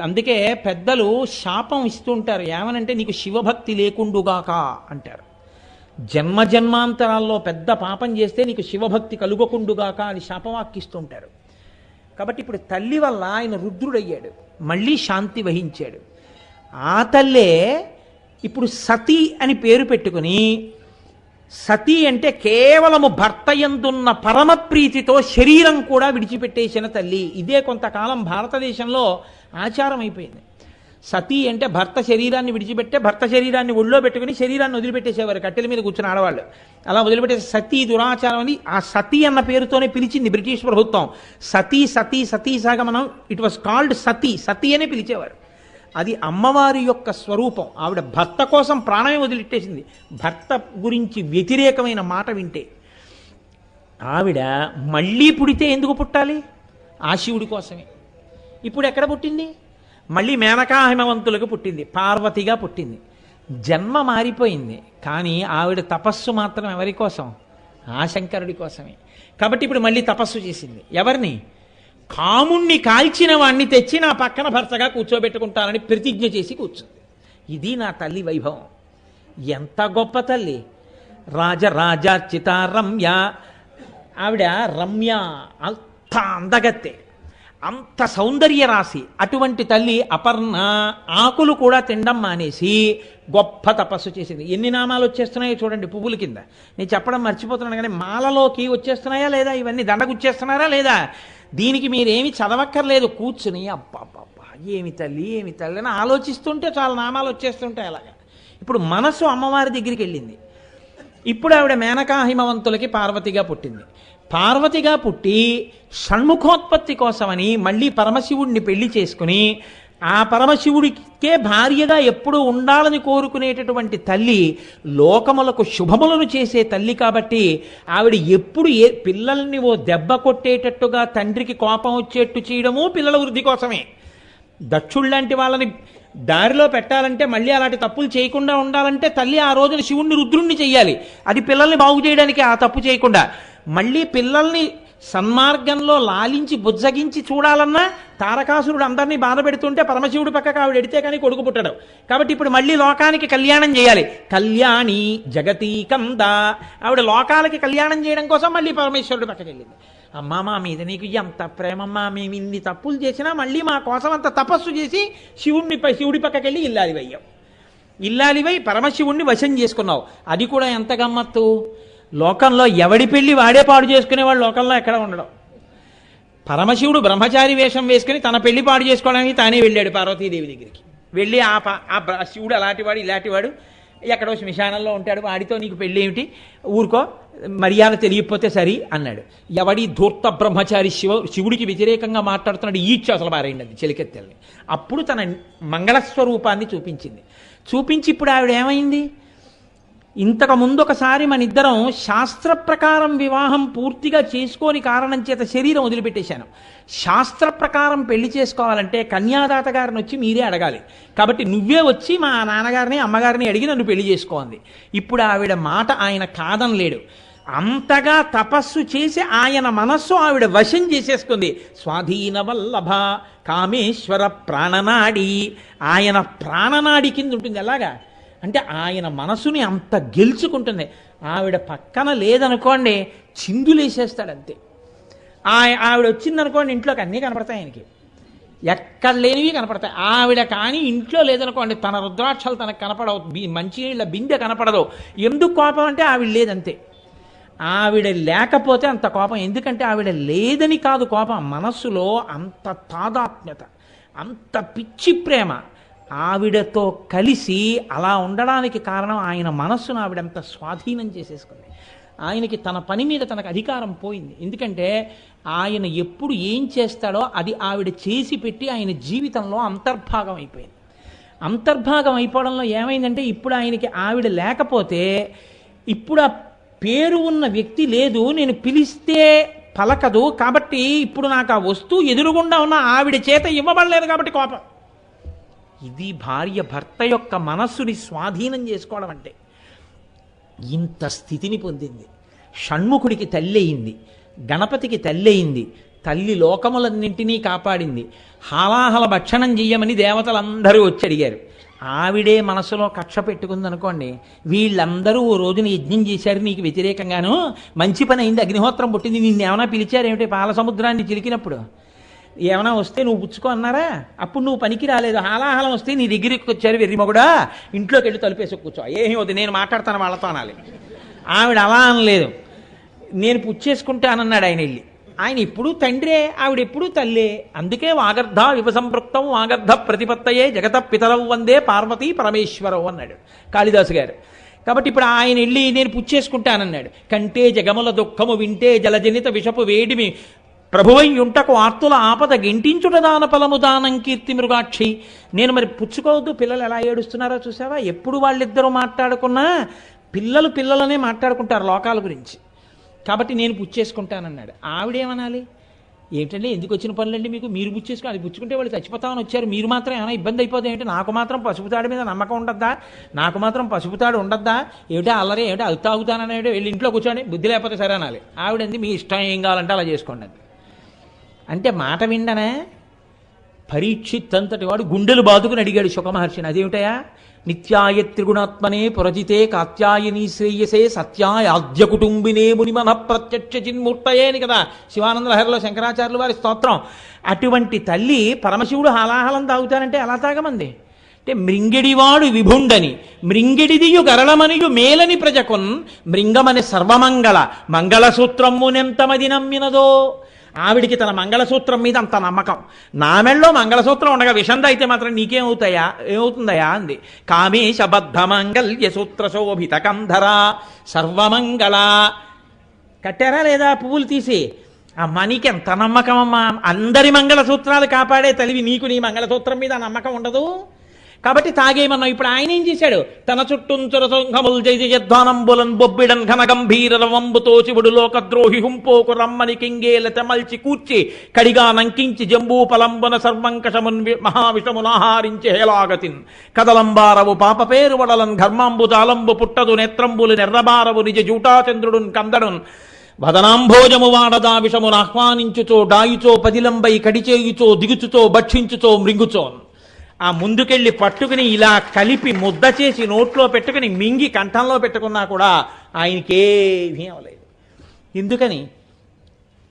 అందుకే పెద్దలు శాపం ఇస్తుంటారు, ఏమనంటే నీకు శివభక్తి లేకుండుగాక అంటారు. జన్మజన్మాంతరాల్లో పెద్ద పాపం చేస్తే నీకు శివభక్తి కలుగకుండుగాక అని శాపవాక్కిస్తుంటారు. కాబట్టి ఇప్పుడు తల్లి వల్ల ఆయన రుద్రుడయ్యాడు, మళ్ళీ శాంతి వహించాడు. ఆ తల్లే ఇప్పుడు సతీ అని పేరు పెట్టుకుని, సతీ అంటే కేవలము భర్త యందున్న పరమప్రీతితో శరీరం కూడా విడిచిపెట్టేసిన తల్లి. ఇదే కొంతకాలం భారతదేశంలో ఆచారం అయిపోయింది. సతీ అంటే భర్త శరీరాన్ని విడిచిపెట్టే, భర్త శరీరాన్ని ఒళ్ళో పెట్టుకుని శరీరాన్ని వదిలిపెట్టేసేవారు, కట్టెల మీద కూర్చుని ఆడవాళ్ళు. అలా వదిలిపెట్టేసి సతీ దురాచారం అని ఆ సతీ అన్న పేరుతోనే పిలిచింది బ్రిటిష్ ప్రభుత్వం. సతీ సతీ సతీ సాగమనం, ఇట్ వాస్ కాల్డ్ సతీ, సతీ అనే పిలిచేవారు. అది అమ్మవారి యొక్క స్వరూపం. ఆవిడ భర్త కోసం ప్రాణమే వదిలిట్టేసింది, భర్త గురించి వ్యతిరేకమైన మాట వింటే. ఆవిడ మళ్ళీ పుడితే ఎందుకు పుట్టాలి? ఆ శివుడి కోసమే. ఇప్పుడు ఎక్కడ పుట్టింది? మళ్ళీ మేనకా హిమవంతులకు పుట్టింది, పార్వతిగా పుట్టింది. జన్మ మారిపోయింది, కానీ ఆవిడ తపస్సు మాత్రం ఎవరి కోసం? ఆ శంకరుడి కోసమే. కాబట్టి ఇప్పుడు మళ్ళీ తపస్సు చేసింది. ఎవరిని? కాముణ్ణి కాల్చిన వాణ్ణి తెచ్చి నా పక్కన భర్తగా కూర్చోబెట్టుకుంటానని ప్రతిజ్ఞ చేసి కూర్చుంది. ఇది నా తల్లి వైభవం. ఎంత గొప్ప తల్లి! రాజరాజార్చిత రమ్య. ఆవిడ రమ్య, అంత అందగత్తే, అంత సౌందర్య రాశి. అటువంటి తల్లి అపర్ణ ఆకులు కూడా తినడం మానేసి గొప్ప తపస్సు చేసింది. ఎన్ని నామాలు వచ్చేస్తున్నాయో చూడండి పువ్వుల కింద. నేను చెప్పడం మర్చిపోతున్నాను, కానీ మాలలోకి వచ్చేస్తున్నాయా లేదా? ఇవన్నీ దండగుచ్చేస్తున్నారా లేదా? దీనికి మీరేమి చదవక్కర్లేదు, కూర్చుని అబ్బా ఏమి తల్లి ఏమి తల్లి అని ఆలోచిస్తుంటే చాలా నామాలు వచ్చేస్తుంటాయి. అలాగా ఇప్పుడు మనసు అమ్మవారి దగ్గరికి వెళ్ళింది. ఇప్పుడు ఆవిడ మేనకా హిమవంతులకి పార్వతిగా పుట్టింది. పార్వతిగా పుట్టి షణ్ముఖోత్పత్తి కోసమని మళ్ళీ పరమశివుడిని పెళ్లి చేసుకుని ఆ పరమశివుడికే భార్యగా ఎప్పుడూ ఉండాలని కోరుకునేటటువంటి తల్లి, లోకములకు శుభములను చేసే తల్లి కాబట్టి ఆవిడ ఎప్పుడు పిల్లల్ని ఓ దెబ్బ కొట్టేటట్టుగా తండ్రికి కోపం వచ్చేట్టు చేయడము పిల్లల వృద్ధి కోసమే. దక్షుళ్ళంటి వాళ్ళని దారిలో పెట్టాలంటే, మళ్ళీ అలాంటి తప్పులు చేయకుండా ఉండాలంటే తల్లి ఆ రోజున శివుణ్ణి రుద్రుణ్ణి చెయ్యాలి. అది పిల్లల్ని బాగు చేయడానికి ఆ తప్పు చేయకుండా. మళ్ళీ పిల్లల్ని సన్మార్గంలో లాలించి బుజ్జగించి చూడాలన్నా తారకాసురుడు అందరినీ బాధ పెడుతుంటే పరమశివుడు పక్కకు ఆవిడ ఎడితే కానీ కొడుకు పుట్టడం. కాబట్టి ఇప్పుడు మళ్ళీ లోకానికి కళ్యాణం చేయాలి. కళ్యాణి జగతీకంద, ఆవిడ లోకాలకి కళ్యాణం చేయడం కోసం మళ్ళీ పరమేశ్వరుడు పక్కకి వెళ్ళింది. అమ్మా, మా మీద నీకు ఎంత ప్రేమమ్మా, మేము ఇన్ని తప్పులు చేసినా మళ్ళీ మా కోసం అంత తపస్సు చేసి శివుడి పక్కకి వెళ్ళి ఇల్లాలివయ్యావు. ఇల్లాలివై పరమశివుణ్ణి వశం చేసుకున్నావు. అది కూడా ఎంత గమ్మత్తు. లోకంలో ఎవడి పెళ్లి వాడే పాడు చేసుకునేవాడు లోకంలో ఎక్కడ ఉండడం. పరమశివుడు బ్రహ్మచారి వేషం వేసుకుని తన పెళ్లి పాడు చేసుకోవడానికి తానే వెళ్ళాడు పార్వతీదేవి దగ్గరికి. వెళ్ళి ఆ శివుడు అలాంటివాడు ఇలాంటివాడు ఎక్కడో శ్మశానంలో ఉంటాడు, వాడితో నీకు పెళ్ళి ఏమిటి, ఊరుకో, మర్యాద తెలియకపోతే సరి అన్నాడు. ఎవడి ధూర్త బ్రహ్మచారి శివుడికి వ్యతిరేకంగా మాట్లాడుతున్నాడు, ఈడ్చి అసలు పారేయండి అది చెలికెత్తెల్ని. అప్పుడు తన మంగళస్వరూపాన్ని చూపించింది. చూపించి ఇప్పుడు ఆవిడ ఏమైంది, ఇంతకు ముందు ఒకసారి మన ఇద్దరం శాస్త్ర ప్రకారం వివాహం పూర్తిగా చేసుకోని కారణం చేత శరీరం వదిలిపెట్టేశాను. శాస్త్ర ప్రకారం పెళ్లి చేసుకోవాలంటే కన్యాదాత గారిని వచ్చి మీరే అడగాలి. కాబట్టి నువ్వే వచ్చి మా నాన్నగారిని అమ్మగారిని అడిగి నన్ను పెళ్లి చేసుకోంది. ఇప్పుడు ఆవిడ మాట ఆయన కాదనలేడు. అంతగా తపస్సు చేసి ఆయన మనస్సు ఆవిడ వశం చేసేసుకుంది. స్వాధీన వల్లభ కామేశ్వర ప్రాణనాడి, ఆయన ప్రాణనాడి కింద ఉంటుంది. ఎలాగా అంటే ఆయన మనసుని అంత గెలుచుకుంటుంది. ఆవిడ పక్కన లేదనుకోండి చిందులేసేస్తాడంతే. ఆవిడ వచ్చిందనుకోండి ఇంట్లోకి అన్నీ కనపడతాయి, ఆయనకి ఎక్కడ లేనివి కనపడతాయి. ఆవిడ కానీ ఇంట్లో లేదనుకోండి తన రుద్రాక్షలు తనకు కనపడవు, మంచినీళ్ళ బిందె కనపడదు. ఎందుకు కోపం అంటే ఆవిడ లేదంతే. ఆవిడ లేకపోతే అంత కోపం. ఎందుకంటే ఆవిడ లేదని కాదు కోపం, మనస్సులో అంత తాదాత్మ్యత, అంత పిచ్చి ప్రేమ. ఆవిడతో కలిసి అలా ఉండడానికి కారణం ఆయన మనస్సును ఆవిడంత స్వాధీనం చేసేసుకుంది. ఆయనకి తన పని మీద తనకు అధికారం పోయింది. ఎందుకంటే ఆయన ఎప్పుడు ఏం చేస్తాడో అది ఆవిడ చేసి పెట్టి ఆయన జీవితంలో అంతర్భాగం అయిపోయింది. అంతర్భాగం అయిపోవడంలో ఏమైందంటే ఇప్పుడు ఆయనకి ఆవిడ లేకపోతే, ఇప్పుడు ఆ పేరు ఉన్న వ్యక్తి లేదు, నేను పిలిస్తే పలకదు, కాబట్టి ఇప్పుడు నాకు ఆ వస్తువు ఎదురుగుండా ఉన్న ఆవిడ చేత ఇవ్వబడలేదు కాబట్టి కోపం. ఇది భార్య భర్త యొక్క మనస్సుని స్వాధీనం చేసుకోవడం అంటే. ఇంత స్థితిని పొందింది. షణ్ముఖుడికి తల్లి అయింది, గణపతికి తల్లి అయింది, తల్లి లోకములన్నింటినీ కాపాడింది. హాలాహల భక్షణం చెయ్యమని దేవతలందరూ వచ్చి అడిగారు. ఆవిడే మనసులో కక్ష పెట్టుకుందనుకోండి, వీళ్ళందరూ ఓ రోజున యజ్ఞం చేశారు నీకు వ్యతిరేకంగాను, మంచి పని అయింది, అగ్నిహోత్రం పుట్టింది, నిన్నేమైనా పిలిచారేమిటి పాల సముద్రాన్ని చిలికినప్పుడు? ఏమైనా వస్తే నువ్వు పుచ్చుకో అన్నారా? అప్పుడు నువ్వు పనికి రాలేదు. హాలాహలం వస్తే నీ దగ్గరికి వచ్చారు, వెర్రిమొగుడా ఇంట్లోకి వెళ్ళి తలుపేసి కూర్చో, ఏమీ వద్దు నేను మాట్లాడతాను వాళ్ళతో అనాలి. ఆవిడ అలా అనలేదు, నేను పుచ్చేసుకుంటానన్నాడు ఆయన వెళ్ళి. ఆయన ఎప్పుడూ తండ్రే, ఆవిడ ఎప్పుడూ తల్లే. అందుకే వాగర్ధ వివ సంపృక్తం వాగర్ధ ప్రతిపత్తయే జగత పితరవు వందే పార్వతీ పరమేశ్వరవు అన్నాడు కాళిదాసు గారు. కాబట్టి ఇప్పుడు ఆయన వెళ్ళి నేను పుచ్చేసుకుంటానన్నాడు. కంటే జగముల దుఃఖము వింటే జలజనిత విషపు వేడిమి ప్రభువయ్యుంటకు ఆర్తుల ఆపద గెంటించుట దాన ఫలము దానం కీర్తి మృగాక్షి. నేను మరి పుచ్చుకోవద్దు, పిల్లలు ఎలా ఏడుస్తున్నారో చూసావా? ఎప్పుడు వాళ్ళిద్దరూ మాట్లాడుకున్నా పిల్లలు పిల్లలనే మాట్లాడుకుంటారు లోకాల గురించి. కాబట్టి నేను పుచ్చేసుకుంటానన్నాడు. ఆవిడేమనాలి? ఏమిటండి ఎందుకు వచ్చిన పనులండి మీకు, మీరు పుచ్చేసుకుని అది పుచ్చుకుంటే వాళ్ళు చచ్చిపోతామని వచ్చారు, మీరు మాత్రం ఏమైనా ఇబ్బంది అయిపోతుంది ఏమిటి? నాకు మాత్రం పసుపుతాడు మీద నమ్మకం ఉండద్దా? నాకు మాత్రం పసుపుతాడు ఉండద్దా? ఏమిటా అల్లరే, ఏమిటా అది తాగుతానని వెళ్ళి ఇంట్లో కూర్చొని బుద్ధి లేకపోతే సరే అనాలి. ఆవిడంది మీ ఇష్టం, ఏం కావాలంటే అలా చేసుకోండి అంటే మాట విండనే. పరీక్షిత్ అంతటి వాడు గుండెలు బాదుకుని అడిగాడు శుకమహర్షిని, అదేమిటయా? నిత్యాయ త్రిగుణాత్మనే పురజితే కాత్యాయని శ్రేయసే సత్యాయ ఆద్య కుటుంబినే మునిమన ప్రత్యక్ష చిన్మూర్తయే అని కదా శివానంద లహరిలో శంకరాచార్యులు వారి స్తోత్రం. అటువంటి తల్లి పరమశివుడు హాలాహలం తాగుతానంటే ఎలా తాగమంది అంటే, మృంగిడివాడు విభుండని మృంగిడిదియు గరళమనియు మేలని ప్రజకున్ మృంగమని సర్వమంగళ మంగళసూత్రమునెంతమది నమ్మినదో. ఆవిడికి తన మంగళసూత్రం మీద అంత నమ్మకం. నా మెళ్ళలో మంగళసూత్రం ఉండగా విషంద అయితే మాత్రం ఏమవుతుందయా అంది. కామేశబద్ధ మంగళ్య సూత్ర శోభిత కంధర సర్వమంగళ.
కట్టారా లేదా పువ్వులు తీసి? అమ్మా నీకెంత నమ్మకం అమ్మా, అందరి మంగళసూత్రాలు కాపాడే తల్లివి, నీకు నీ మంగళసూత్రం మీద నమ్మకం ఉండదు. కాబట్టి తాగేమన్నావు. ఇప్పుడు ఆయన ఏం చేశాడు? తన చుట్టూంచుర సంఘముల్ జయధ్వానంబులన్ బొబ్బిడన్ ఘన గంభీర రవంబుతో శివుడు లోకద్రోహి హుంపోకు రమ్మని కింగేల తెమల్చి కూర్చి కడిగా నంకించి జంబూపలంబున సర్వంకషమున్ మహావిషమునాహారించి హేలాగతిన్ కదలంబారవు పాప పేరు వడలన్ ఘర్మాంబు తాలంబు పుట్టదు నేత్రంబులు నెర్రబారవు నిజ జూటాచంద్రుడున్ కందడున్ వదనాంభోజము వాడదా విషమును ఆహ్వానించుచో డాయుచో పదిలంబై కడిచేయుచో దిగుచుచో భక్షించుచో మృంగుచోన్. ఆ ముందుకెళ్ళి పట్టుకుని ఇలా కలిపి ముద్ద చేసి నోట్లో పెట్టుకుని మింగి కంఠంలో పెట్టుకున్నా కూడా ఆయనకేమీ అవలేదు. ఎందుకని?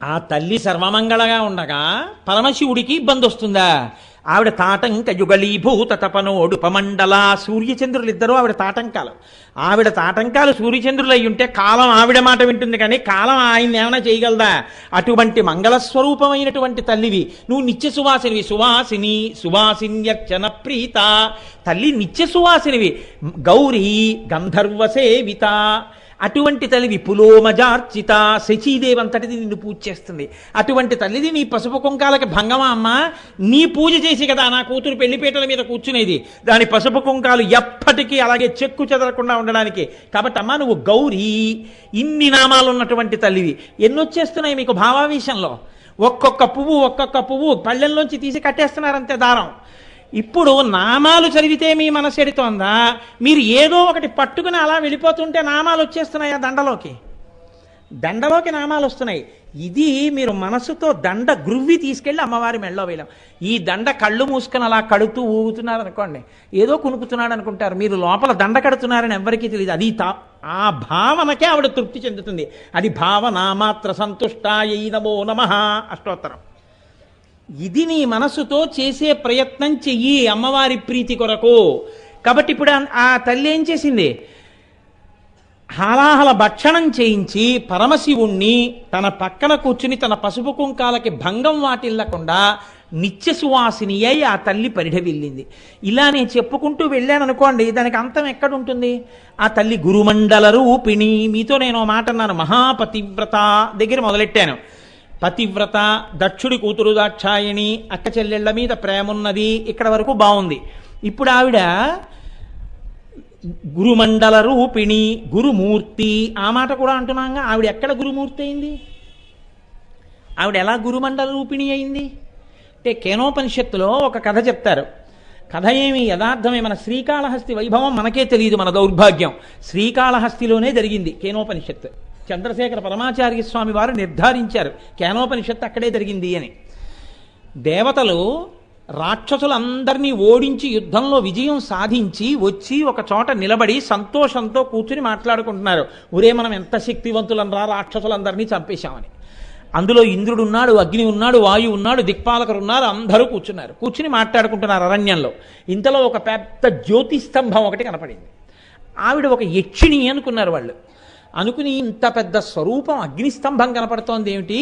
ఆ తల్లి సర్వమంగళగా ఉండగా పరమశివుడికి ఇబ్బంది వస్తుందా? ఆవిడ తాటంక యుగళీభూత తపనోడు పమండల సూర్యచంద్రులు ఇద్దరు ఆవిడ తాటంకాలు. ఆవిడ తాటంకాలు సూర్యచంద్రులు అయి ఉంటే కాలం ఆవిడ మాట వింటుంది, కానీ కాలం ఆయన ఏమైనా చేయగలదా? అటువంటి మంగళస్వరూపమైనటువంటి తల్లివి నువ్వు, నిత్య సువాసినివి. సువాసిని సువాసిన్యర్చన ప్రీత తల్లి నిత్య సువాసినివి. గౌరీ గంధర్వ సేవిత అటువంటి తల్లివి. పులోమజార్చిత శచీదేవి అంతటిది నిన్ను పూజ చేస్తుంది. అటువంటి తల్లిది నీ పసుపు కుంకాలకి భంగమా అమ్మ? నీ పూజ చేసి కదా నా కూతురు పెళ్లిపీటల మీద కూర్చునేది. దాని పసుపు కుంకాలు ఎప్పటికీ అలాగే చెక్కు చెదరకుండా ఉండడానికి. కాబట్టి అమ్మ నువ్వు గౌరీ, ఇన్ని నామాలు ఉన్నటువంటి తల్లివి. ఎన్నొచ్చేస్తున్నాయి మీకు భావావేశంలో? ఒక్కొక్క పువ్వు పళ్ళెల్లోంచి తీసి కట్టేస్తున్నారంతే దారం. ఇప్పుడు నామాలు చదివితే మీ మనసు ఎడుతోందా? మీరు ఏదో ఒకటి పట్టుకుని అలా వెళ్ళిపోతుంటే నామాలు వచ్చేస్తున్నాయా? దండలోకి నామాలు వస్తున్నాయి. ఇది మీరు మనసుతో దండ గ్రువ్వి తీసుకెళ్ళి అమ్మవారి మెళ్ళో వేయలేం. ఈ దండ కళ్ళు మూసుకొని అలా కడుతూ ఊగుతున్నారు అనుకోండి, ఏదో కునుకుతున్నాడు అనుకుంటారు. మీరు లోపల దండ కడుతున్నారని ఎవరికీ తెలియదు. అది ఆ భావనకే ఆవిడ తృప్తి చెందుతుంది. అది భావనామాత్ర సంతుష్టాయై నమో నమః అష్టోత్తరం. ఇది నీ మనసుతో చేసే ప్రయత్నం చెయ్యి అమ్మవారి ప్రీతి కొరకు. కాబట్టి ఇప్పుడు ఆ తల్లి ఏం చేసింది? హాలాహల భక్షణం చేయించి పరమశివుణ్ణి తన పక్కన కూర్చుని తన పసుపు కుంకాలకి భంగం వాటిల్లకుండా నిత్య సువాసిని అయి ఆ తల్లి పరిఢవిల్లింది. ఇలా నేను చెప్పుకుంటూ వెళ్ళాను అనుకోండి, దానికి అంతం ఎక్కడుంటుంది? ఆ తల్లి గురుమండల రూపిణి. మీతో నేను మాట అన్నాను, మహాపతివ్రత దగ్గర మొదలెట్టాను. పతివ్రత, దక్షుడి కూతురు దాక్షాయణి, అక్క చెల్లెళ్ల మీద ప్రేమున్నది, ఇక్కడ వరకు బాగుంది. ఇప్పుడు ఆవిడ గురుమండల రూపిణి, గురుమూర్తి. ఆ మాట కూడా అంటున్నాగా. ఆవిడ ఎక్కడ గురుమూర్తి అయింది? ఆవిడ ఎలా గురుమండల రూపిణి అయింది అంటే, కేనోపనిషత్తులో ఒక కథ చెప్తారు. కథ ఏమి యథార్థమే. మన శ్రీకాళహస్తి వైభవం మనకే తెలియదు, మన దౌర్భాగ్యం. శ్రీకాళహస్తిలోనే జరిగింది కేనోపనిషత్తు. చంద్రశేఖర పరమాచార్య స్వామి వారు నిర్ధారించారు కేనోపనిషత్తు అక్కడే జరిగింది అని. దేవతలు రాక్షసులందరినీ ఓడించి యుద్ధంలో విజయం సాధించి వచ్చి ఒక చోట నిలబడి సంతోషంతో కూర్చుని మాట్లాడుకుంటున్నారు. ఒరే మనం ఎంత శక్తివంతులనరా, రాక్షసులందరినీ చంపేశామని. అందులో ఇంద్రుడు ఉన్నాడు, అగ్ని ఉన్నాడు, వాయువు ఉన్నాడు, దిక్పాలకులు ఉన్నారు. అందరూ కూర్చుని మాట్లాడుకుంటున్నారు అరణ్యంలో. ఇంతలో ఒక పెద్ద జ్యోతిస్తంభం ఒకటి కనపడింది. ఆవిడ ఒక యక్షిణి అనుకున్నారు వాళ్ళు. అనుకుని ఇంత పెద్ద స్వరూపం అగ్నిస్తంభం కనపడుతోంది ఏమిటి?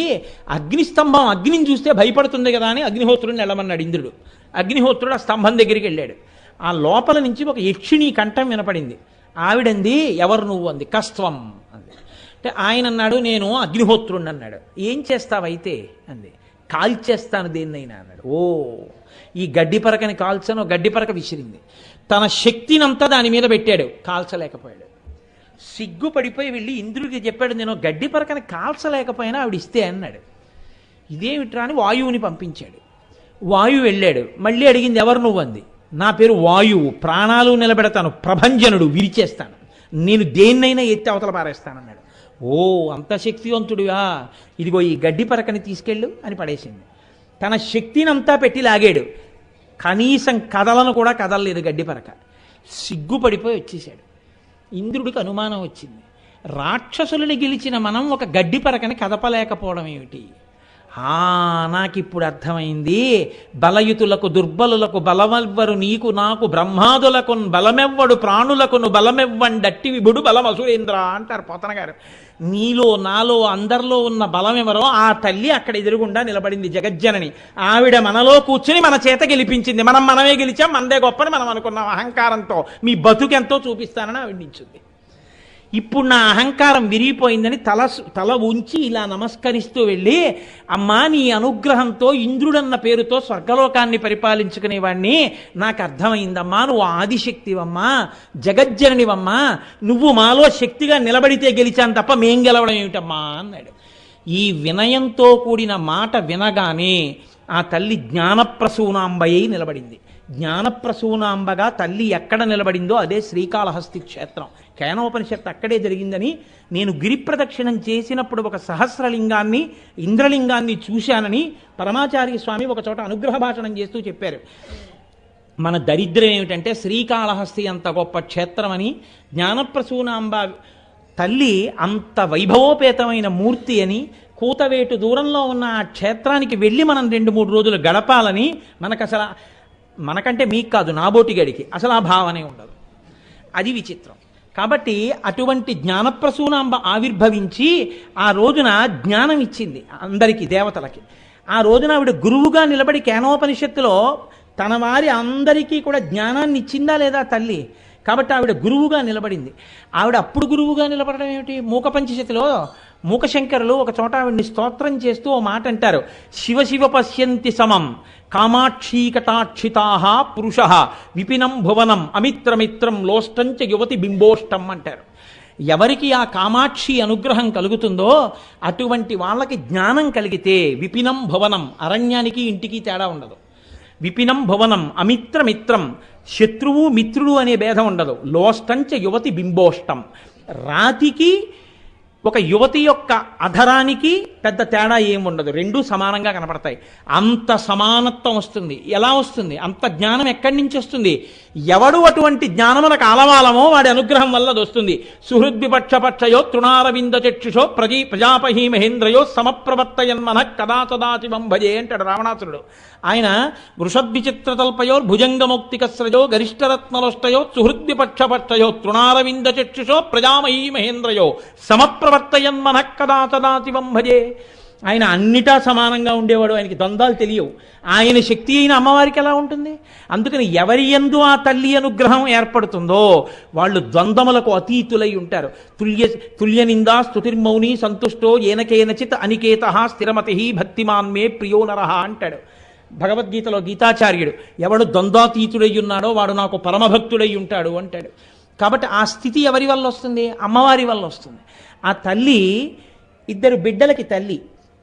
అగ్నిస్తంభం అగ్నిని చూస్తే భయపడుతుంది కదా అని అగ్నిహోత్రుడిని వెళ్ళమన్నాడు ఇంద్రుడు. అగ్నిహోత్రుడు ఆ స్తంభం దగ్గరికి వెళ్ళాడు. ఆ లోపల నుంచి ఒక యక్షిణి కంఠం వినపడింది. ఆవిడంది, ఎవరు నువ్వు అంది. కస్త్వం అంది. అంటే ఆయన అన్నాడు, నేను అగ్నిహోత్రుడిని అన్నాడు. ఏం చేస్తావైతే అంది. కాల్చేస్తాను దేన్నైనా అన్నాడు. ఓ ఈ గడ్డి పరకని కాల్చను. గడ్డి పరక విసిరింది. తన శక్తినంతా దాని మీద పెట్టాడు, కాల్చలేకపోయాడు. సిగ్గుపడిపోయి వెళ్ళి ఇంద్రుడికి చెప్పాడు, నేను గడ్డి పరకని కాల్చలేకపోయినా ఆవిడ ఇస్తే అన్నాడు. ఇదేమిట్రా అని వాయువుని పంపించాడు. వాయువు వెళ్ళాడు. మళ్ళీ అడిగింది, ఎవరు నువ్వు అంది. నా పేరు వాయువు, ప్రాణాలు నిలబెడతాను, ప్రభంజనుడు, విరిచేస్తాను, నేను దేన్నైనా ఎత్తి అవతల పారేస్తానన్నాడు. ఓ అంత శక్తివంతుడుగా, ఇదిగో ఈ గడ్డి పరకని తీసుకెళ్ళు అని పడేసింది. తన శక్తినంతా పెట్టి లాగాడు. కనీసం కదలను కూడా కదలలేదు గడ్డి పరక. సిగ్గుపడిపోయి వచ్చేసాడు. ఇంద్రుడికి అనుమానం వచ్చింది, రాక్షసులని గెలిచిన మనం ఒక గడ్డి పరకని కదపలేకపోవడం ఏమిటి? నాకిప్పుడు అర్థమైంది. బలయుతులకు దుర్బలులకు బలమెవ్వరు, నీకు నాకు బ్రహ్మాదులకు బలమెవ్వడు, ప్రాణులకును బలమెవ్వండట్టి విభుడు బలమసురేంద్ర అంటారు పోతన గారు. నీలో నాలో అందరిలో ఉన్న బలమెవరో ఆ తల్లి అక్కడ ఎదురుగుండా నిలబడింది, జగజ్జనని. ఆవిడ మనలో కూర్చుని మన చేత గెలిపించింది. మనమే గెలిచాం, మనదే గొప్పని మనం అనుకున్నాం అహంకారంతో. మీ బతుకెంతో చూపిస్తానని ఆవిడ నించుంది. ఇప్పుడు నా అహంకారం విరిగిపోయిందని తల ఉంచి ఇలా నమస్కరిస్తూ వెళ్ళి, అమ్మా నీ అనుగ్రహంతో ఇంద్రుడన్న పేరుతో స్వర్గలోకాన్ని పరిపాలించుకునేవాడిని, నాకు అర్థమైందమ్మా, నువ్వు ఆదిశక్తివమ్మా, జగజ్జననివమ్మా, నువ్వు మాలో శక్తిగా నిలబడితే గెలిచాను తప్ప మేం గెలవడం ఏమిటమ్మా అన్నాడు. ఈ వినయంతో కూడిన మాట వినగానే ఆ తల్లి జ్ఞానప్రసూనాంబయ్యి నిలబడింది. జ్ఞానప్రసూనాంబగా తల్లి ఎక్కడ నిలబడిందో అదే శ్రీకాళహస్తి క్షేత్రం. కేనోపనిషత్తు అక్కడే జరిగిందని, నేను గిరి ప్రదక్షిణం చేసినప్పుడు ఒక సహస్రలింగాన్ని, ఇంద్రలింగాన్ని చూశానని పరమాచార్య స్వామి ఒక చోట అనుగ్రహ భాషణం చేస్తూ చెప్పారు. మన దరిద్రం ఏమిటంటే శ్రీకాళహస్తి అంత గొప్ప క్షేత్రమని, జ్ఞానప్రసూనాంబ తల్లి అంత వైభవోపేతమైన మూర్తి అని, కూతవేటు దూరంలో ఉన్న ఆ క్షేత్రానికి వెళ్ళి మనం 2-3 రోజులు గడపాలని మనకంటే మీకు కాదు, నాబోటిగడికి అసలు ఆ భావనే ఉండదు. అది విచిత్రం. కాబట్టి అటువంటి జ్ఞానప్రసూనాంబ ఆవిర్భవించి ఆ రోజున జ్ఞానం ఇచ్చింది అందరికీ, దేవతలకి. ఆ రోజున ఆవిడ గురువుగా నిలబడి కేనోపనిషత్తులో తన వారి అందరికీ కూడా జ్ఞానాన్ని ఇచ్చిందా లేదా తల్లి? కాబట్టి ఆవిడ గురువుగా నిలబడింది. ఆవిడ అప్పుడు గురువుగా నిలబడడం ఏమిటి? మూక పంచశతిలో మూకశంకరులు ఒక చోట ఆవిడ్ని స్తోత్రం చేస్తూ ఓ మాట అంటారు, శివ శివ పశ్యంతి సమం కామాక్షీకటాక్షితాహ పురుష విపినం భువనం అమిత్రమిత్రం లోష్టంచ యువతి బింబోష్టం అంటారు. ఎవరికి ఆ కామాక్షి అనుగ్రహం కలుగుతుందో అటువంటి వాళ్ళకి జ్ఞానం కలిగితే విపినం భువనం, అరణ్యానికి ఇంటికి తేడా ఉండదు. విపినం భువనం అమిత్రమిత్రం, శత్రువు మిత్రుడు అనే భేదం ఉండదు. లోష్టంచ యువతి బింబోష్టం, రాతికి ఒక యువతి యొక్క అధరానికి పెద్ద తేడా ఏముండదు, రెండూ సమానంగా కనపడతాయి. అంత సమానత్వం వస్తుంది. ఎలా వస్తుంది? అంత జ్ఞానం ఎక్కడి నుంచి వస్తుంది? ఎవడు అటువంటి జ్ఞానమునకు అలవాలమో వాడి అనుగ్రహం వల్ల అది వస్తుంది. సుహృద్విపక్షపక్షయో తృణారవింద చక్షుషో ప్రజాపహీ మహేంద్రయో సమప్రవర్తయన్మన కదాచదాచివం భజే అంటాడు రావణాసురుడు. ఆయన వృషద్విచిత్రతల్పయో భుజంగమౌక్తికస్రజో గరిష్టరత్నలోష్టయో సుహృద్విపక్షపక్షయో తృణారవింద చక్షుషో ప్రజామహీ మహేంద్రయో సమప్రవర్తయన్మన కదాచదాచివం భజే. ఆయన అన్నిటా సమానంగా ఉండేవాడు, ఆయనకి ద్వంద్వాలు తెలియవు. ఆయన శక్తి అయిన అమ్మవారికి ఎలా ఉంటుంది? అందుకని ఎవరి యందు ఆ తల్లి అనుగ్రహం ఏర్పడుతుందో వాళ్ళు ద్వంద్వములకు అతీతులై ఉంటారు. తుల్యనిందా స్తుతిర్మౌని సంతుష్టో ఏనకేనచిత్ అనికేత స్థిరమతి భక్తిమాన్ మే ప్రియో నరః అంటాడు భగవద్గీతలో గీతాచార్యుడు. ఎవడు ద్వంద్వాతీతుడై ఉన్నాడో వాడు నాకు పరమభక్తుడై ఉంటాడు అంటాడు. కాబట్టి ఆ స్థితి ఎవరి వల్ల వస్తుంది? అమ్మవారి వల్ల వస్తుంది. ఆ తల్లి 2 బిడ్డలకి తల్లి.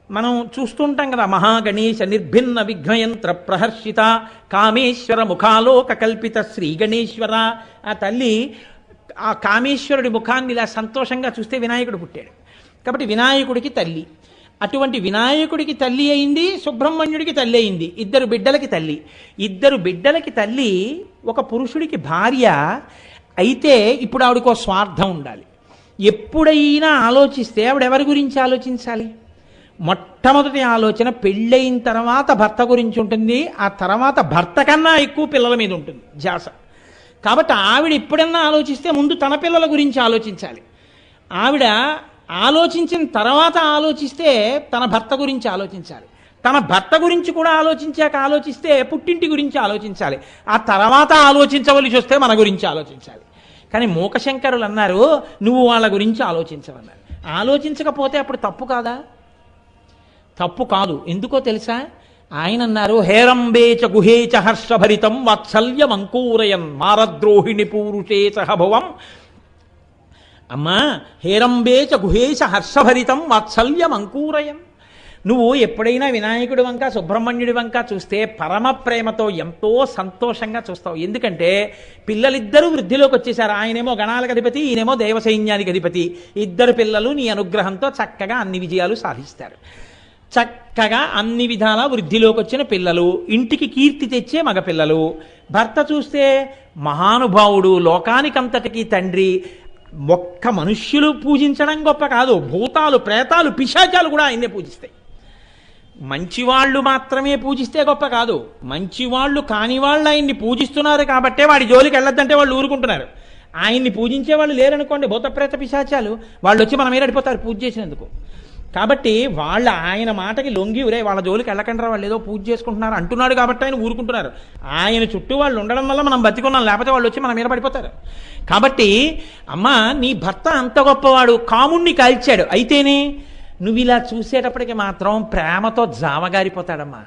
మనం చూస్తుంటాం కదా, మహాగణేశ నిర్భిన్న విఘ్నయంత్ర ప్రహర్షిత కామేశ్వర ముఖాలోక కల్పిత శ్రీ గణేశ్వర. ఆ తల్లి ఆ కామేశ్వరుడి ముఖాన్ని ఇలా సంతోషంగా చూస్తే వినాయకుడు పుట్టాడు. కాబట్టి వినాయకుడికి తల్లి. అటువంటి వినాయకుడికి తల్లి అయింది, సుబ్రహ్మణ్యుడికి తల్లి అయింది. 2 బిడ్డలకి తల్లి. 2 బిడ్డలకి తల్లి ఒక పురుషుడికి భార్య అయితే ఇప్పుడు ఆవిడకో స్వార్థం ఉండాలి. ఎప్పుడైనా ఆలోచిస్తే ఆవిడ ఎవరి గురించి ఆలోచించాలి? మొట్టమొదటి ఆలోచన పెళ్ళయిన తర్వాత భర్త గురించి ఉంటుంది. ఆ తర్వాత భర్త కన్నా ఎక్కువ పిల్లల మీద ఉంటుంది ధ్యాస. కాబట్టి ఆవిడ ఎప్పుడన్నా ఆలోచిస్తే ముందు తన పిల్లల గురించి ఆలోచించాలి. ఆవిడ ఆలోచించిన తర్వాత ఆలోచిస్తే తన భర్త గురించి ఆలోచించాలి. తన భర్త గురించి కూడా ఆలోచిస్తే పుట్టింటి గురించి ఆలోచించాలి. ఆ తర్వాత ఆలోచించవలసి వస్తే మన గురించి ఆలోచించాలి. కానీ మూకశంకరులు అన్నారు, నువ్వు వాళ్ళ గురించి ఆలోచించవన్నారు. ఆలోచించకపోతే అప్పుడు తప్పు కాదా? తప్పు కాదు. ఎందుకో తెలుసా? ఆయన అన్నారు, హేరంబేచ గుహేచ హర్షభరితం వాత్సల్యమంకూరయన్ మారద్రోహిణి పూరుషే సహభువం. అమ్మా, హేరంబేచ గుహేశ హర్షభరితం వాత్సల్యమంకూరయన్. నువ్వు ఎప్పుడైనా వినాయకుడి వంక సుబ్రహ్మణ్యుడి వంక చూస్తే పరమ ప్రేమతో ఎంతో సంతోషంగా చూస్తావు. ఎందుకంటే పిల్లలిద్దరూ వృద్ధిలోకి వచ్చేసారు. ఆయనేమో గణాలకు అధిపతి, ఈయనేమో దేవసైన్యానికి అధిపతి. 2 పిల్లలు నీ అనుగ్రహంతో చక్కగా అన్ని విజయాలు సాధిస్తారు. చక్కగా అన్ని విధాల వృద్ధిలోకి వచ్చిన పిల్లలు, ఇంటికి కీర్తి తెచ్చే మగపిల్లలు. భర్త చూస్తే మహానుభావుడు, లోకానికంతటికీ తండ్రి. ఒక్క మనుష్యులు పూజించడం గొప్ప కాదు, భూతాలు, ప్రేతాలు, పిశాచాలు కూడా ఆయన్నే పూజిస్తాయి. మంచివాళ్ళు మాత్రమే పూజిస్తే గొప్ప కాదు. మంచివాళ్ళు కాని వాళ్ళు ఆయన్ని పూజిస్తున్నారు కాబట్టే వాడి జోలికి వెళ్ళొద్దంటే వాళ్ళు ఊరుకుంటున్నారు. ఆయన్ని పూజించే వాళ్ళు లేరనుకోండి, భూతప్రేత పిశాచాలు, వాళ్ళు వచ్చి మన మీద అడిపోతారు పూజ చేసినందుకు. కాబట్టి ఆయన మాటకి లొంగి ఉరే వాళ్ళ జోలికి వెళ్ళకంటారా, వాళ్ళు ఏదో పూజ చేసుకుంటున్నారు అంటున్నాడు కాబట్టి ఆయన ఊరుకుంటున్నారు. ఆయన చుట్టూ వాళ్ళు ఉండడం వల్ల మనం బతికున్నాం, లేకపోతే వాళ్ళు వచ్చి మన మీద పడిపోతారు. కాబట్టి అమ్మా నీ భర్త అంత గొప్పవాడు, కాముణ్ణి కాల్చాడు, అయితేనే నువ్వు ఇలా చూసేటప్పటికి మాత్రం ప్రేమతో జామగారిపోతాడమ్మా.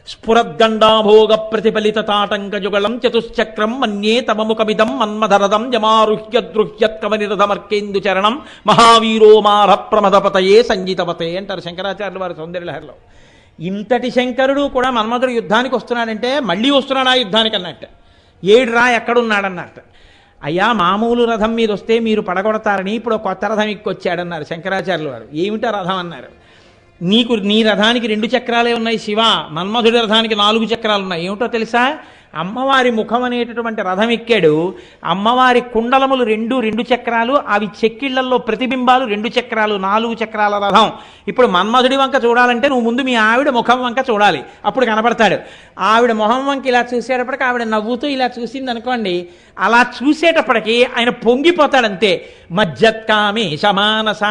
స్ఫురద్గండాభోగ ప్రతిఫలిత తాటంక జుగళం చతుశ్చక్రం మన్యే తమముఖమిదం మన్మధరదం జమారుహ్యద్రుహ్యత్కమనిరథమర్కేందు చరణం మహావీరో మార ప్రమదపతయే సంగీతపతే అంటారు శంకరాచార్యులు వారి సౌందర్యలహరిలో. ఇంతటి శంకరుడు కూడా మన్మధుడు యుద్ధానికి వస్తున్నాడంటే మళ్ళీ వస్తున్నాడు ఆ యుద్ధానికి అన్నట్టు. ఏడురా ఎక్కడున్నాడన్నట్టు. అయ్యా మామూలు రథం మీద వస్తే మీరు పడగొడతారని ఇప్పుడు కొత్త రథం ఎక్కొచ్చాడన్నారు శంకరాచార్యులు వారు. ఏమిటా రథం అన్నారు. నీ రథానికి 2 చక్రాలే ఉన్నాయి శివ, మన్మధుడి రథానికి 4 చక్రాలు ఉన్నాయి. ఏమిటో తెలుసా, అమ్మవారి ముఖం అనేటటువంటి రథం ఎక్కాడు. అమ్మవారి కుండలములు 2 చక్రాలు, అవి చెక్కిళ్లలో ప్రతిబింబాలు 2 చక్రాలు, 4 చక్రాల రథం. ఇప్పుడు మన్మధుడి వంక చూడాలంటే నువ్వు ముందు మీ ఆవిడ ముఖం వంక చూడాలి, అప్పుడు కనపడతాడు. ఆవిడ మొహం వంక ఇలా చూసేటప్పటికి ఆవిడ నవ్వుతూ ఇలా చూసింది అనుకోండి, అలా చూసేటప్పటికి ఆయన పొంగిపోతాడంతే. మజ్జత్కామే సమానస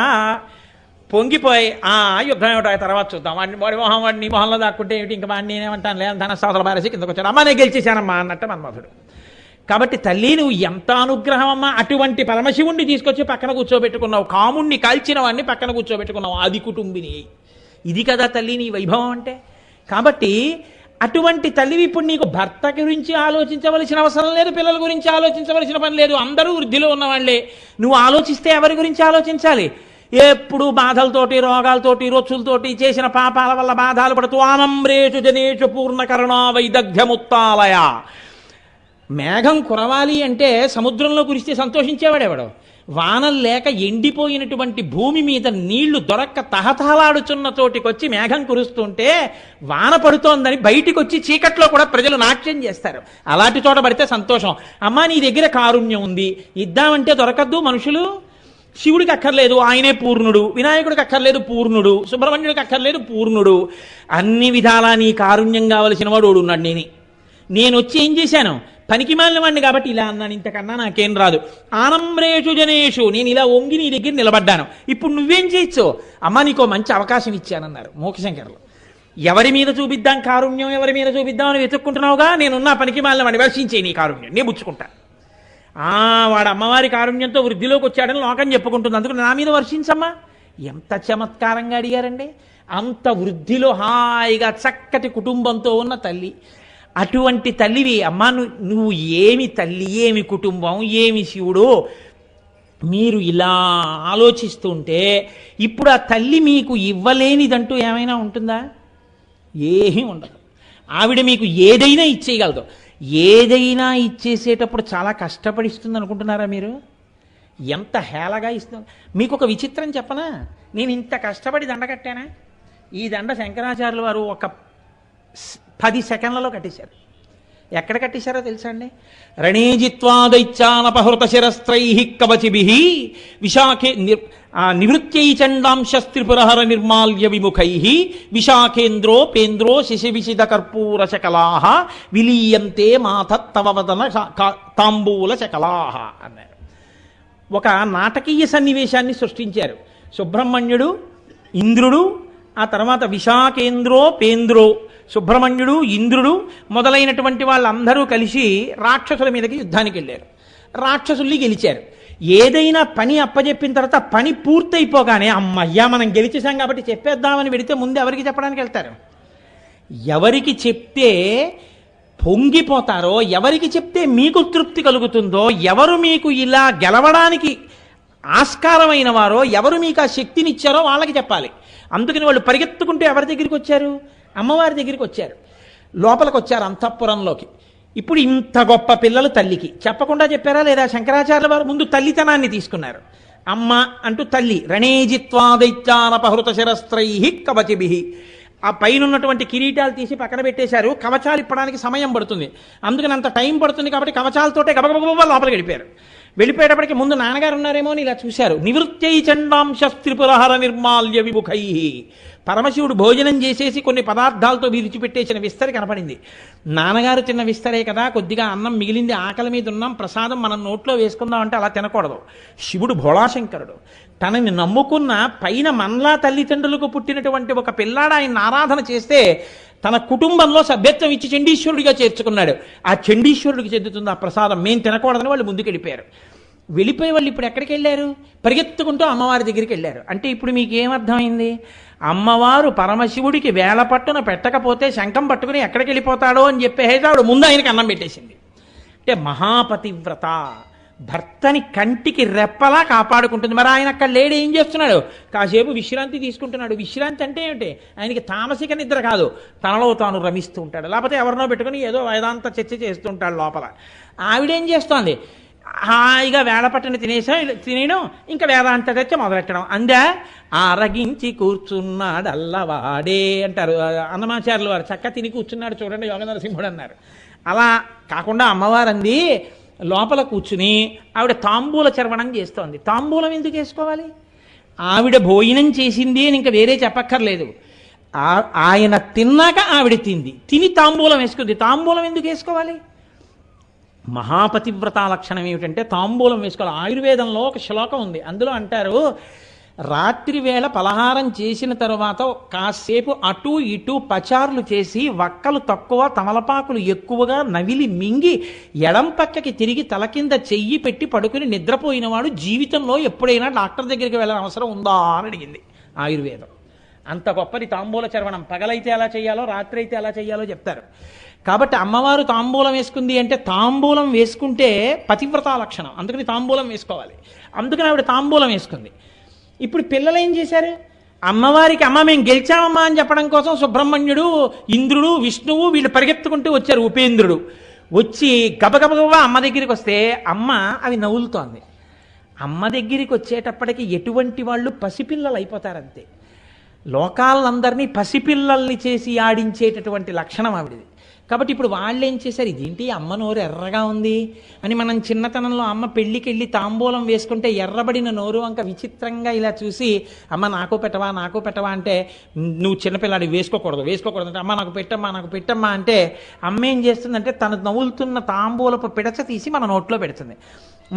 పొంగిపోయి ఆ యుద్ధం ఏమిటో తర్వాత చూద్దాం, వాడి మొహం వాడిని మొహంలో దాక్కుంటే ఏమిటి, ఇంకా వాడిని నేనేమంటాను లేదా ధన సోదర భారసి కిందకు వచ్చాడు, అమ్మ నేను గెలిచేశానమ్మా అన్నట్టు మన్మధుడు. కాబట్టి తల్లి నువ్వు ఎంత అనుగ్రహం అమ్మా, అటువంటి పరమశివుణ్ణి తీసుకొచ్చి పక్కన కూర్చోబెట్టుకున్నావు, కాముణ్ణి కాల్చిన వాడిని పక్కన కూర్చోబెట్టుకున్నావు, ఆది కుటుంబిని. ఇది కదా తల్లి నీ వైభవం అంటే. కాబట్టి అటువంటి తల్లివి ఇప్పుడు నీకు భర్త గురించి ఆలోచించవలసిన అవసరం లేదు, పిల్లల గురించి ఆలోచించవలసిన పని లేదు, అందరూ వృద్ధిలో ఉన్నవాళ్లే. నువ్వు ఆలోచిస్తే ఎవరి గురించి ఆలోచించాలి? ఎప్పుడు బాధలతోటి రోగాలతోటి రొచ్చులతోటి చేసిన పాపాల వల్ల బాధలు పడుతూ ఆనంబ్రేషు జనేషు పూర్ణకరుణా వైదగ్ధ్యముత్తాలయ. మేఘం కురవాలి అంటే సముద్రంలో కురిస్తే సంతోషించేవాడెవడు? వానలు లేక ఎండిపోయినటువంటి భూమి మీద నీళ్లు దొరక్క తహతహలాడుచున్న చోటికొచ్చి మేఘం కురుస్తుంటే వాన పడుతోందని బయటికి వచ్చి చీకట్లో కూడా ప్రజలు నాట్యం చేస్తారు. అలాంటి చోట పడితే సంతోషం. అమ్మా నీ దగ్గర కారుణ్యం ఉంది, ఇద్దామంటే దొరకద్దు మనుషులు. శివుడికి అక్కర్లేదు, ఆయనే పూర్ణుడు. వినాయకుడికి అక్కర్లేదు, పూర్ణుడు. సుబ్రహ్మణ్యుడికి అక్కర్లేదు, పూర్ణుడు. అన్ని విధాలా నీ కారుణ్యం కావలసిన వాడు ఉన్నాడు. నేను వచ్చి ఏం చేశాను? పనికి మాలిన వాడిని కాబట్టి ఇలా అన్నాను, ఇంతకన్నా నాకేం రాదు. ఆనంబ్రేషు జనేషు, నేను ఇలా వంగి నీ దగ్గర నిలబడ్డాను. ఇప్పుడు నువ్వేం చేయొచ్చు? అమ్మ నీకో మంచి అవకాశం ఇచ్చానన్నారు మోక్షశంకరులు. ఎవరి మీద చూపిద్దాం కారుణ్యం, ఎవరి మీద చూపిద్దామని వెతుక్కుంటున్నావుగా, నేనున్నా పనికి మాలిన వాడిని, వర్షించే నీ కారుణ్యం, నేను పుచ్చుకుంటా. వాడు అమ్మవారి కారుణ్యంతో వృద్ధిలోకి వచ్చాడని లోకం చెప్పుకుంటుంది, అందుకు నా మీద వర్షించమ్మా. ఎంత చమత్కారంగా అడిగారండి. అంత వృద్ధిలో హాయిగా చక్కటి కుటుంబంతో ఉన్న తల్లి, అటువంటి తల్లివి అమ్మా. నువ్వు ఏమి తల్లి, ఏమి కుటుంబం, ఏమి శివుడు, మీరు ఇలా ఆలోచిస్తుంటే ఇప్పుడు ఆ తల్లి మీకు ఇవ్వలేనిదంటూ ఏమైనా ఉంటుందా? ఏమీ ఉండదు. ఆవిడ మీకు ఏదైనా ఇచ్చేయగలదు. ఏదైనా ఇచ్చేసేటప్పుడు చాలా కష్టపడిస్తుంది అనుకుంటున్నారా మీరు? ఎంత హేళగా ఇస్తుంది. మీకు ఒక విచిత్రం చెప్పనా? నేను ఇంత కష్టపడి దండ కట్టానా? ఈ దండ శంకరాచార్యుల వారు ఒక 10 సెకండ్లలో కట్టేశారు. ఎక్కడ కట్టేశారో తెలుసా అండి? రణేజిత్వాదైత్యానపహృత శిరస్త్రై కవచిభిః విశాఖే నివృత్యై చండాంశస్త్రిపురహర నిర్మాల్య విముఖైః విశాఖేంద్రో పేంద్రో శిశివిశిద కర్పూర శకలాః విలీయంతే మాతత్తవ వదన తాంబూల శకలాః అన్నారు. ఒక నాటకీయ సన్నివేశాన్ని సృష్టించారు. సుబ్రహ్మణ్యుడు, ఇంద్రుడు, ఆ తర్వాత విశాఖేంద్రో పేంద్రో, సుబ్రహ్మణ్యుడు, ఇంద్రుడు మొదలైనటువంటి వాళ్ళందరూ కలిసి రాక్షసుల మీదకి యుద్ధానికి వెళ్ళారు. రాక్షసుల్ని గెలిచారు. ఏదైనా పని అప్పజెప్పిన తర్వాత పని పూర్తయిపోగానే అమ్మయ్యా మనం గెలిచేశాం కాబట్టి చెప్పేద్దామని వెడితే ముందు ఎవరికి చెప్పడానికి వెళ్తారు? ఎవరికి చెప్తే పొంగిపోతారో, ఎవరికి చెప్తే మీకు తృప్తి కలుగుతుందో, ఎవరు మీకు ఇలా గెలవడానికి ఆస్కారమైన వారో, ఎవరు మీకు ఆ శక్తినిచ్చారో వాళ్ళకి చెప్పాలి. అందుకని వాళ్ళు పరిగెత్తుకుంటూ ఎవరి దగ్గరికి వచ్చారు? అమ్మవారి దగ్గరికి వచ్చారు. లోపలికి వచ్చారు అంతఃపురంలోకి. ఇప్పుడు ఇంత గొప్ప పిల్లలు తల్లికి చెప్పకుండా చెప్పారా లేదా? శంకరాచార్యుల వారు ముందు తల్లితనాన్ని తీసుకున్నారు. అమ్మ అంటూ తల్లి. రణేజిత్వాదైత్యానపహృత శిరస్త్రైః కవచిభిః. ఆ పైన ఉన్నటువంటి కిరీటాలు తీసి పక్కన పెట్టేశారు. కవచాలు ఇప్పడానికి సమయం పడుతుంది, అందుకని అంత టైం పడుతుంది కాబట్టి కవచాలతోటే గబగబా లోపలికి వెళ్ళిపోయారు. వెళ్ళిపోయేటప్పటికి ముందు నాన్నగారు ఉన్నారేమో అని ఇలా చూశారు. నివృత్తై చండాంశ త్రిపురహర నిర్మాల్య విముఖై. పరమశివుడు భోజనం చేసేసి కొన్ని పదార్థాలతో విరిచిపెట్టేసిన విస్తరి కనపడింది. నాన్నగారు తిన్న విస్తరే కదా, కొద్దిగా అన్నం మిగిలింది, ఆకలి మీద ఉన్నాం, ప్రసాదం మనం నోట్లో వేసుకుందాం అంటే అలా తినకూడదు. శివుడు భోళాశంకరుడు. తనని నమ్ముకున్న పైన మనలా తల్లిదండ్రులకు పుట్టినటువంటి ఒక పిల్లాడు ఆయన ఆరాధన చేస్తే తన కుటుంబంలో సభ్యత్వం ఇచ్చి చండీశ్వరుడిగా చేర్చుకున్నాడు. ఆ చండీశ్వరుడికి చెందుతుంది ఆ ప్రసాదం. మేము తినకూడదని వాళ్ళు ముందుకు వెళ్ళిపోయారు. వెళ్ళిపోయి వాళ్ళు ఇప్పుడు ఎక్కడికి వెళ్ళారు? పరిగెత్తుకుంటూ అమ్మవారి దగ్గరికి వెళ్ళారు. అంటే ఇప్పుడు మీకు ఏమర్థమైంది? అమ్మవారు పరమశివుడికి వేళ పట్టున పెట్టకపోతే శంఖం పట్టుకుని ఎక్కడికి వెళ్ళిపోతాడో అని చెప్పేసి ఆవిడ ముందు ఆయనకి అన్నం పెట్టేసింది. అంటే మహాపతివ్రత భర్తని కంటికి రెప్పలా కాపాడుకుంటుంది. మరి ఆయన అక్కడ లేడు, ఏం చేస్తున్నాడు? కాసేపు విశ్రాంతి తీసుకుంటున్నాడు. విశ్రాంతి అంటే ఏమిటి? ఆయనకి తామసిక నిద్ర కాదు, తనలో తాను రమిస్తూ ఉంటాడు. లేకపోతే ఎవరినో పెట్టుకుని ఏదో వేదాంత చర్చ చేస్తూ ఉంటాడు లోపల. ఆవిడేం చేస్తోంది? హాయిగా వేళ పట్టున తినేయడం, ఇంకా వేదాంత చర్చ మొదలెట్టడం. అందా ఆరగించి కూర్చున్నాడల్లవాడే అంటారు అన్నమాచార్యులు వారు. చక్క తిని కూర్చున్నాడు చూడండి యోగ నరసింహుడు అన్నారు. అలా కాకుండా అమ్మవారు అంది లోపల కూర్చుని ఆవిడ తాంబూల చర్వణం చేస్తోంది. తాంబూలం ఎందుకు వేసుకోవాలి? ఆవిడ భోజనం చేసింది అని ఇంకా వేరే చెప్పక్కర్లేదు. ఆయన తిన్నాక ఆవిడ తిని తాంబూలం వేసుకుంది. తాంబూలం ఎందుకు వేసుకోవాలి? మహాపతివ్రత లక్షణం ఏమిటంటే తాంబూలం వేసుకోవాలి. ఆయుర్వేదంలో ఒక శ్లోకం ఉంది, అందులో అంటారు రాత్రి వేళ పలహారం చేసిన తర్వాత కాసేపు అటు ఇటు పచారులు చేసి వక్కలు తక్కువ తమలపాకులు ఎక్కువగా నవిలి మింగి ఎడం పక్కకి తిరిగి తల కింద చెయ్యి పెట్టి పడుకుని నిద్రపోయినవాడు జీవితంలో ఎప్పుడైనా డాక్టర్ దగ్గరికి వెళ్ళిన అవసరం ఉందా అని అడిగింది ఆయుర్వేదం. అంత గొప్పది తాంబూల చర్వణం. పగలైతే ఎలా చేయాలో రాత్రి అయితే ఎలా చేయాలో చెప్తారు. కాబట్టి అమ్మవారు తాంబూలం వేసుకుంది అంటే తాంబూలం వేసుకుంటే పతివ్రత లక్షణం, అందుకని తాంబూలం వేసుకోవాలి. అందుకని ఆవిడ తాంబూలం వేసుకుంది. ఇప్పుడు పిల్లలు ఏం చేశారు? అమ్మవారికి అమ్మ మేము గెలిచామమ్మా అని చెప్పడం కోసం సుబ్రహ్మణ్యుడు, ఇంద్రుడు, విష్ణువు వీళ్ళు పరిగెత్తుకుంటూ వచ్చారు. ఉపేంద్రుడు వచ్చి గబగబగబా అమ్మ దగ్గరికి వస్తే అమ్మ అవి నవ్వులుతోంది. అమ్మ దగ్గరికి వచ్చేటప్పటికి ఎటువంటి వాళ్ళు పసిపిల్లలు అయిపోతారంతే. లోకాలందరినీ పసిపిల్లల్ని చేసి ఆడించేటటువంటి లక్షణం ఆవిడది. కాబట్టి ఇప్పుడు వాళ్ళు ఏం చేశారు? ఇదేంటి అమ్మ నోరు ఎర్రగా ఉంది అని మనం చిన్నతనంలో అమ్మ పెళ్ళికి వెళ్ళి తాంబూలం వేసుకుంటే ఎర్రబడిన నోరు వంక విచిత్రంగా ఇలా చూసి అమ్మ నాకు పెట్టవా అంటే నువ్వు చిన్నపిల్లాడి వేసుకోకూడదు అంటే అమ్మ నాకు పెట్టమ్మా అంటే అమ్మ ఏం చేస్తుందంటే తను నవ్వులుతున్న తాంబూలపు పిడచ తీసి మన నోట్లో పెడుతుంది.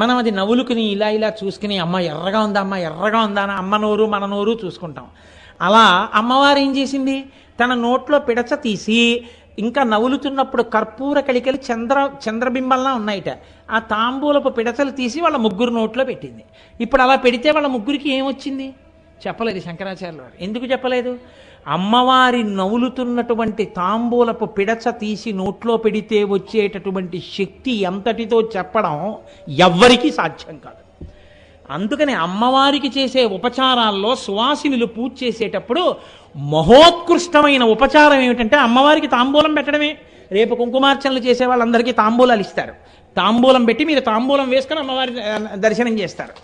మనం అది నవ్వులుకుని ఇలా చూసుకుని అమ్మ ఎర్రగా ఉందా అని అమ్మ నోరు మన నోరు చూసుకుంటాం. అలా అమ్మవారు ఏం చేసింది? తన నోట్లో పిడచ తీసి ఇంకా నవ్వులుతున్నప్పుడు కర్పూర కళికలు చంద్రబింబల్లా ఉన్నాయిట. ఆ తాంబూలపు పిడచలు తీసి వాళ్ళ ముగ్గురు నోట్లో పెట్టింది. ఇప్పుడు అలా పెడితే వాళ్ళ ముగ్గురికి ఏమొచ్చింది చెప్పలేదు శంకరాచార్యులు వారు. ఎందుకు చెప్పలేదు? అమ్మవారి నవ్వులుతున్నటువంటి తాంబూలపు పిడచ తీసి నోట్లో పెడితే వచ్చేటటువంటి శక్తి ఎంతటితో చెప్పడం ఎవ్వరికీ సాధ్యం కాదు. అందుకని అమ్మవారికి చేసే ఉపచారాల్లో సువాసినులు పూజ చేసేటప్పుడు మహోత్కృష్టమైన ఉపచారం ఏమిటంటే అమ్మవారికి తాంబూలం పెట్టడమే. రేపు కుంకుమార్చనలు చేసే వాళ్ళందరికీ తాంబూలాలు ఇస్తారు. తాంబూలం పెట్టి మీరు తాంబూలం వేసుకొని అమ్మవారి దర్శనం చేస్తారు.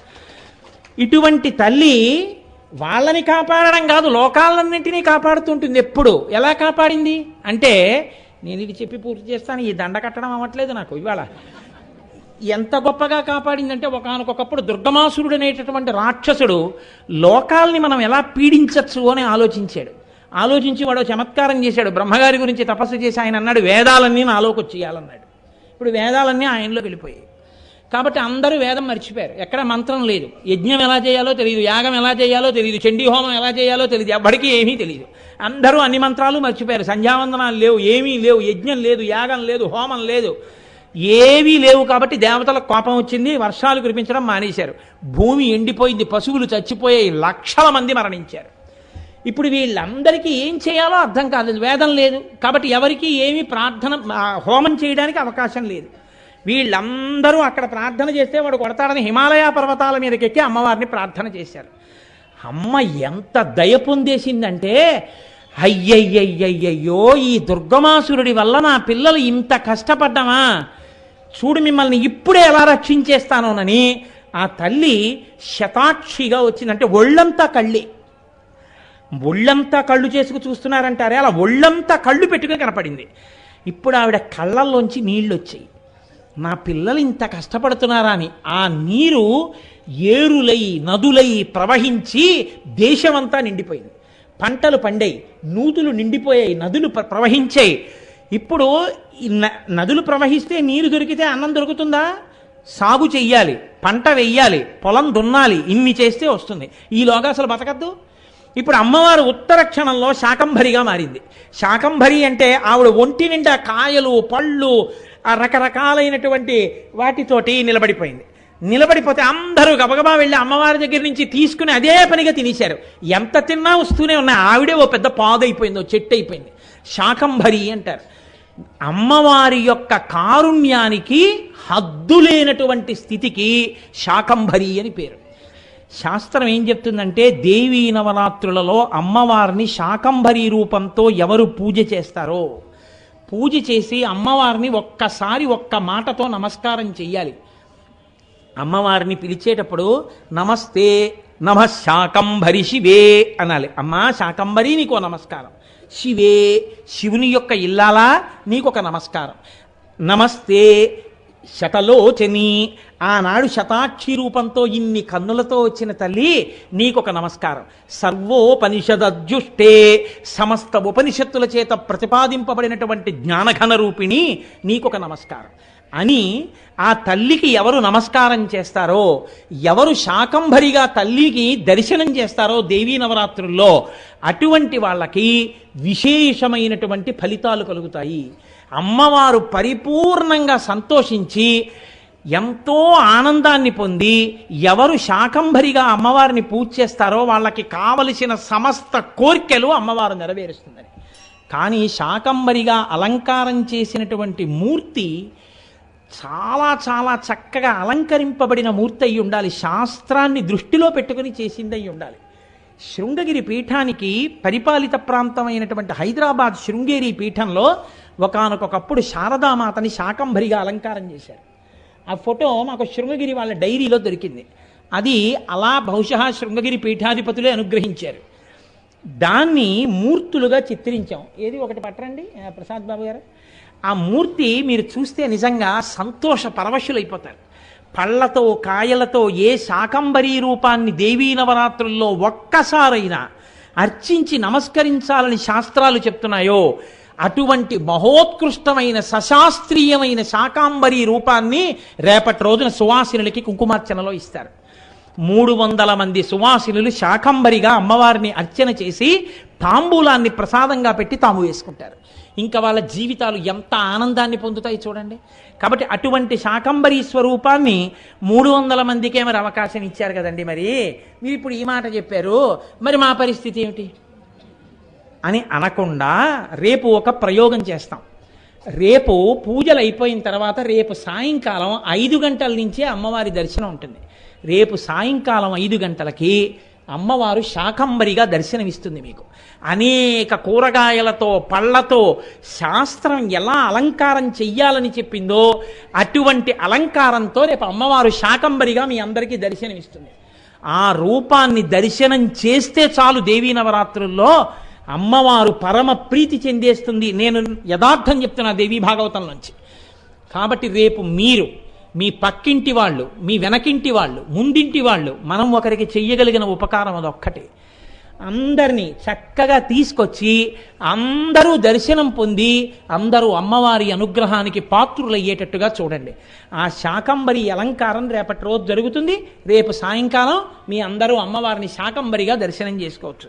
ఇటువంటి తల్లి వాళ్ళని కాపాడడం కాదు, లోకాలన్నింటినీ కాపాడుతుంటుంది. ఎప్పుడు ఎలా కాపాడింది అంటే, నేను ఇది చెప్పి పూర్తి చేస్తాను, ఈ దండ కట్టడం అవ్వట్లేదు నాకు ఇవాళ. ఎంత గొప్పగా కాపాడిందంటే ఒకానొకప్పుడు దుర్గమాసురుడు అనేటటువంటి రాక్షసుడు లోకాల్ని మనం ఎలా పీడించచ్చు అని ఆలోచించి వాడు చమత్కారం చేశాడు. బ్రహ్మగారి గురించి తపస్సు చేసి ఆయన అన్నాడు వేదాలన్నీ నాలోకి వచ్చేయాలన్నాడు. ఇప్పుడు వేదాలన్నీ ఆయనలోకి వెళ్ళిపోయాయి. కాబట్టి అందరూ వేదం మర్చిపోయారు. ఎక్కడ మంత్రం లేదు, యజ్ఞం ఎలా చేయాలో తెలియదు, యాగం ఎలా చేయాలో తెలియదు, చండీ హోమం ఎలా చేయాలో తెలియదు, ఎవ్వడికి ఏమీ తెలియదు. అందరూ అన్ని మంత్రాలు మర్చిపోయారు. సంధ్యావందనాలు లేవు, ఏమీ లేవు, యజ్ఞం లేదు, యాగం లేదు, హోమం లేదు, ఏవీ లేవు. కాబట్టి దేవతలకు కోపం వచ్చింది, వర్షాలు కురిపించడం మానేశారు, భూమి ఎండిపోయింది, పశువులు చచ్చిపోయాయి, లక్షల మంది మరణించారు. ఇప్పుడు వీళ్ళందరికీ ఏం చేయాలో అర్థం కాలేదు, వేదం లేదు. కాబట్టి ఎవరికి ఏమీ ప్రార్థన హోమం చేయడానికి అవకాశం లేదు. వీళ్ళందరూ అక్కడ ప్రార్థన చేస్తే వాడు కొడతాడని హిమాలయ పర్వతాల మీదకి ఎక్కి అమ్మవారిని ప్రార్థన చేశారు. అమ్మ ఎంత దయ పొందేసిందంటే, అయ్యయ్యయ్యయ్యో ఈ దుర్గమాసురుడి వల్ల నా పిల్లలు ఇంత కష్టపడ్డామా, చూడు మిమ్మల్ని ఇప్పుడే ఎలా రక్షించేస్తానోనని ఆ తల్లి శతాక్షిగా వచ్చిందంటే ఒళ్ళంతా కళ్ళు చేసుకు చూస్తున్నారంటారే, అలా ఒళ్ళంతా కళ్ళు పెట్టుకుని కనపడింది. ఇప్పుడు ఆవిడ కళ్ళల్లోంచి నీళ్ళు వచ్చాయి. నా పిల్లలు ఇంత కష్టపడుతున్నారా అని ఆ నీరు ఏరులై నదులై ప్రవహించి దేశమంతా నిండిపోయింది. పంటలు పండాయి, నూతులు నిండిపోయాయి, నదులు ప్రవహించాయి. ఇప్పుడు నదులు ప్రవహిస్తే నీరు దొరికితే అన్నం దొరుకుతుందా? సాగు చెయ్యాలి, పంట వెయ్యాలి, పొలం దున్నాలి, ఇన్ని చేస్తే వస్తుంది. ఈలోగా అసలు బతకద్దు. ఇప్పుడు అమ్మవారు ఉత్తర క్షణంలో శాకంభరిగా మారింది. శాకంభరి అంటే ఆవిడ ఒంటి నిండా కాయలు పళ్ళు ఆ రకరకాలైనటువంటి వాటితోటి నిలబడిపోయింది. నిలబడిపోతే అందరూ గబగబా వెళ్ళి అమ్మవారి దగ్గర నుంచి తీసుకుని అదే పనిగా తినేశారు. ఎంత తిన్నా వస్తూనే ఉన్నాయి. ఆవిడే ఓ పెద్ద పాదైపోయింది, ఓ చెట్టు అయిపోయింది. శాకంభరి అంటారు. అమ్మవారి యొక్క కారుణ్యానికి హద్దులేనటువంటి స్థితికి శాకంభరి అని పేరు. శాస్త్రం ఏం చెప్తుందంటే దేవీ నవరాత్రులలో అమ్మవారిని శాకంభరి రూపంతో ఎవరు పూజ చేస్తారో పూజ చేసి అమ్మవారిని ఒక్కసారి ఒక్క మాటతో నమస్కారం చెయ్యాలి. అమ్మవారిని పిలిచేటప్పుడు నమస్తే నమః శాకంభరి శివే అనాలి. అమ్మా శాకంభరి నీకో నమస్కారం, శివే శివుని యొక్క ఇల్లాలా నీకొక నమస్కారం, నమస్తే శతలోచని ఆనాడు శతాక్షి రూపంతో ఇన్ని కన్నులతో వచ్చిన తల్లి నీకొక నమస్కారం, సర్వోపనిషదజ్జుష్టే సమస్త ఉపనిషత్తుల చేత ప్రతిపాదింపబడినటువంటి జ్ఞానఘన రూపిణి నీకొక నమస్కారం అని ఆ తల్లికి ఎవరు నమస్కారం చేస్తారో, ఎవరు శాకంభరిగా తల్లికి దర్శనం చేస్తారో దేవీ నవరాత్రుల్లో అటువంటి వాళ్ళకి విశేషమైనటువంటి ఫలితాలు కలుగుతాయి. అమ్మవారు పరిపూర్ణంగా సంతోషించి ఎంతో ఆనందాన్ని పొంది ఎవరు శాకంభరిగా అమ్మవారిని పూజ చేస్తారో వాళ్ళకి కావలసిన సమస్త కోర్కెలు అమ్మవారు నెరవేరుస్తుందని. కానీ శాకంభరిగా అలంకారం చేసినటువంటి మూర్తి చాలా చాలా చక్కగా అలంకరింపబడిన మూర్తి అయి ఉండాలి, శాస్త్రాన్ని దృష్టిలో పెట్టుకుని చేసింది అయి ఉండాలి. శృంగగిరి పీఠానికి పరిపాలిత ప్రాంతమైనటువంటి హైదరాబాద్ శృంగేరి పీఠంలో ఒకానొకప్పుడు శారదామాతని శాకంభరిగా అలంకారం చేశారు. ఆ ఫోటో మాకు శృంగగిరి వాళ్ళ డైరీలో దొరికింది. అది అలా బహుశా శృంగగిరి పీఠాధిపతులే అనుగ్రహించారు. దాన్ని మూర్తులుగా చిత్రించాం. ఏది ఒకటి పట్టరండి ప్రసాద్ బాబు గారు. ఆ మూర్తి మీరు చూస్తే నిజంగా సంతోష పరవశులైపోతారు. పళ్ళతో కాయలతో ఏ శాకంభరీ రూపాన్ని దేవీ నవరాత్రుల్లో ఒక్కసారైనా అర్చించి నమస్కరించాలని శాస్త్రాలు చెప్తున్నాయో అటువంటి మహోత్కృష్టమైన సశాస్త్రీయమైన శాకాంబరీ రూపాన్ని రేపటి రోజున సువాసినులకి కుంకుమార్చనలో ఇస్తారు. 300 మంది సువాసినులు శాకంబరిగా అమ్మవారిని అర్చన చేసి తాంబూలాన్ని ప్రసాదంగా పెట్టి తాము వేసుకుంటారు. ఇంకా వాళ్ళ జీవితాలు ఎంత ఆనందాన్ని పొందుతాయి చూడండి. కాబట్టి అటువంటి శాకంబరీ స్వరూపాన్ని 300 మందికే మరి అవకాశం ఇచ్చారు కదండి. మరి మీరు ఇప్పుడు ఈ మాట చెప్పారు, మరి మా పరిస్థితి ఏమిటి అని అనకుండా రేపు ఒక ప్రయోగం చేస్తాం. రేపు పూజలు అయిపోయిన తర్వాత రేపు సాయంకాలం 5 గంటల నుంచే అమ్మవారి దర్శనం ఉంటుంది. రేపు సాయంకాలం 5 గంటలకి అమ్మవారు శాకంబరిగా దర్శనమిస్తుంది మీకు. అనేక కూరగాయలతో పళ్ళతో శాస్త్రం ఎలా అలంకారం చెయ్యాలని చెప్పిందో అటువంటి అలంకారంతో రేపు అమ్మవారు శాకంబరిగా మీ అందరికీ దర్శనమిస్తుంది. ఆ రూపాన్ని దర్శనం చేస్తే చాలు దేవీ నవరాత్రుల్లో అమ్మవారు పరమ ప్రీతి చెందేస్తుంది. నేను యథార్థం చెప్తున్నా దేవీ భాగవతం నుంచి. కాబట్టి రేపు మీరు మీ పక్కింటి వాళ్ళు, మీ వెనకింటి వాళ్ళు, ముందింటి వాళ్ళు, మనం ఒకరికి చెయ్యగలిగిన ఉపకారం అదొక్కటే. అందరినీ చక్కగా తీసుకొచ్చి అందరూ దర్శనం పొంది అందరూ అమ్మవారి అనుగ్రహానికి పాత్రులయ్యేటట్టుగా చూడండి. ఆ శాకంబరి అలంకారం రేపటి రోజు జరుగుతుంది. రేపు సాయంకాలం మీ అందరూ అమ్మవారిని శాకంబరిగా దర్శనం చేసుకోవచ్చు.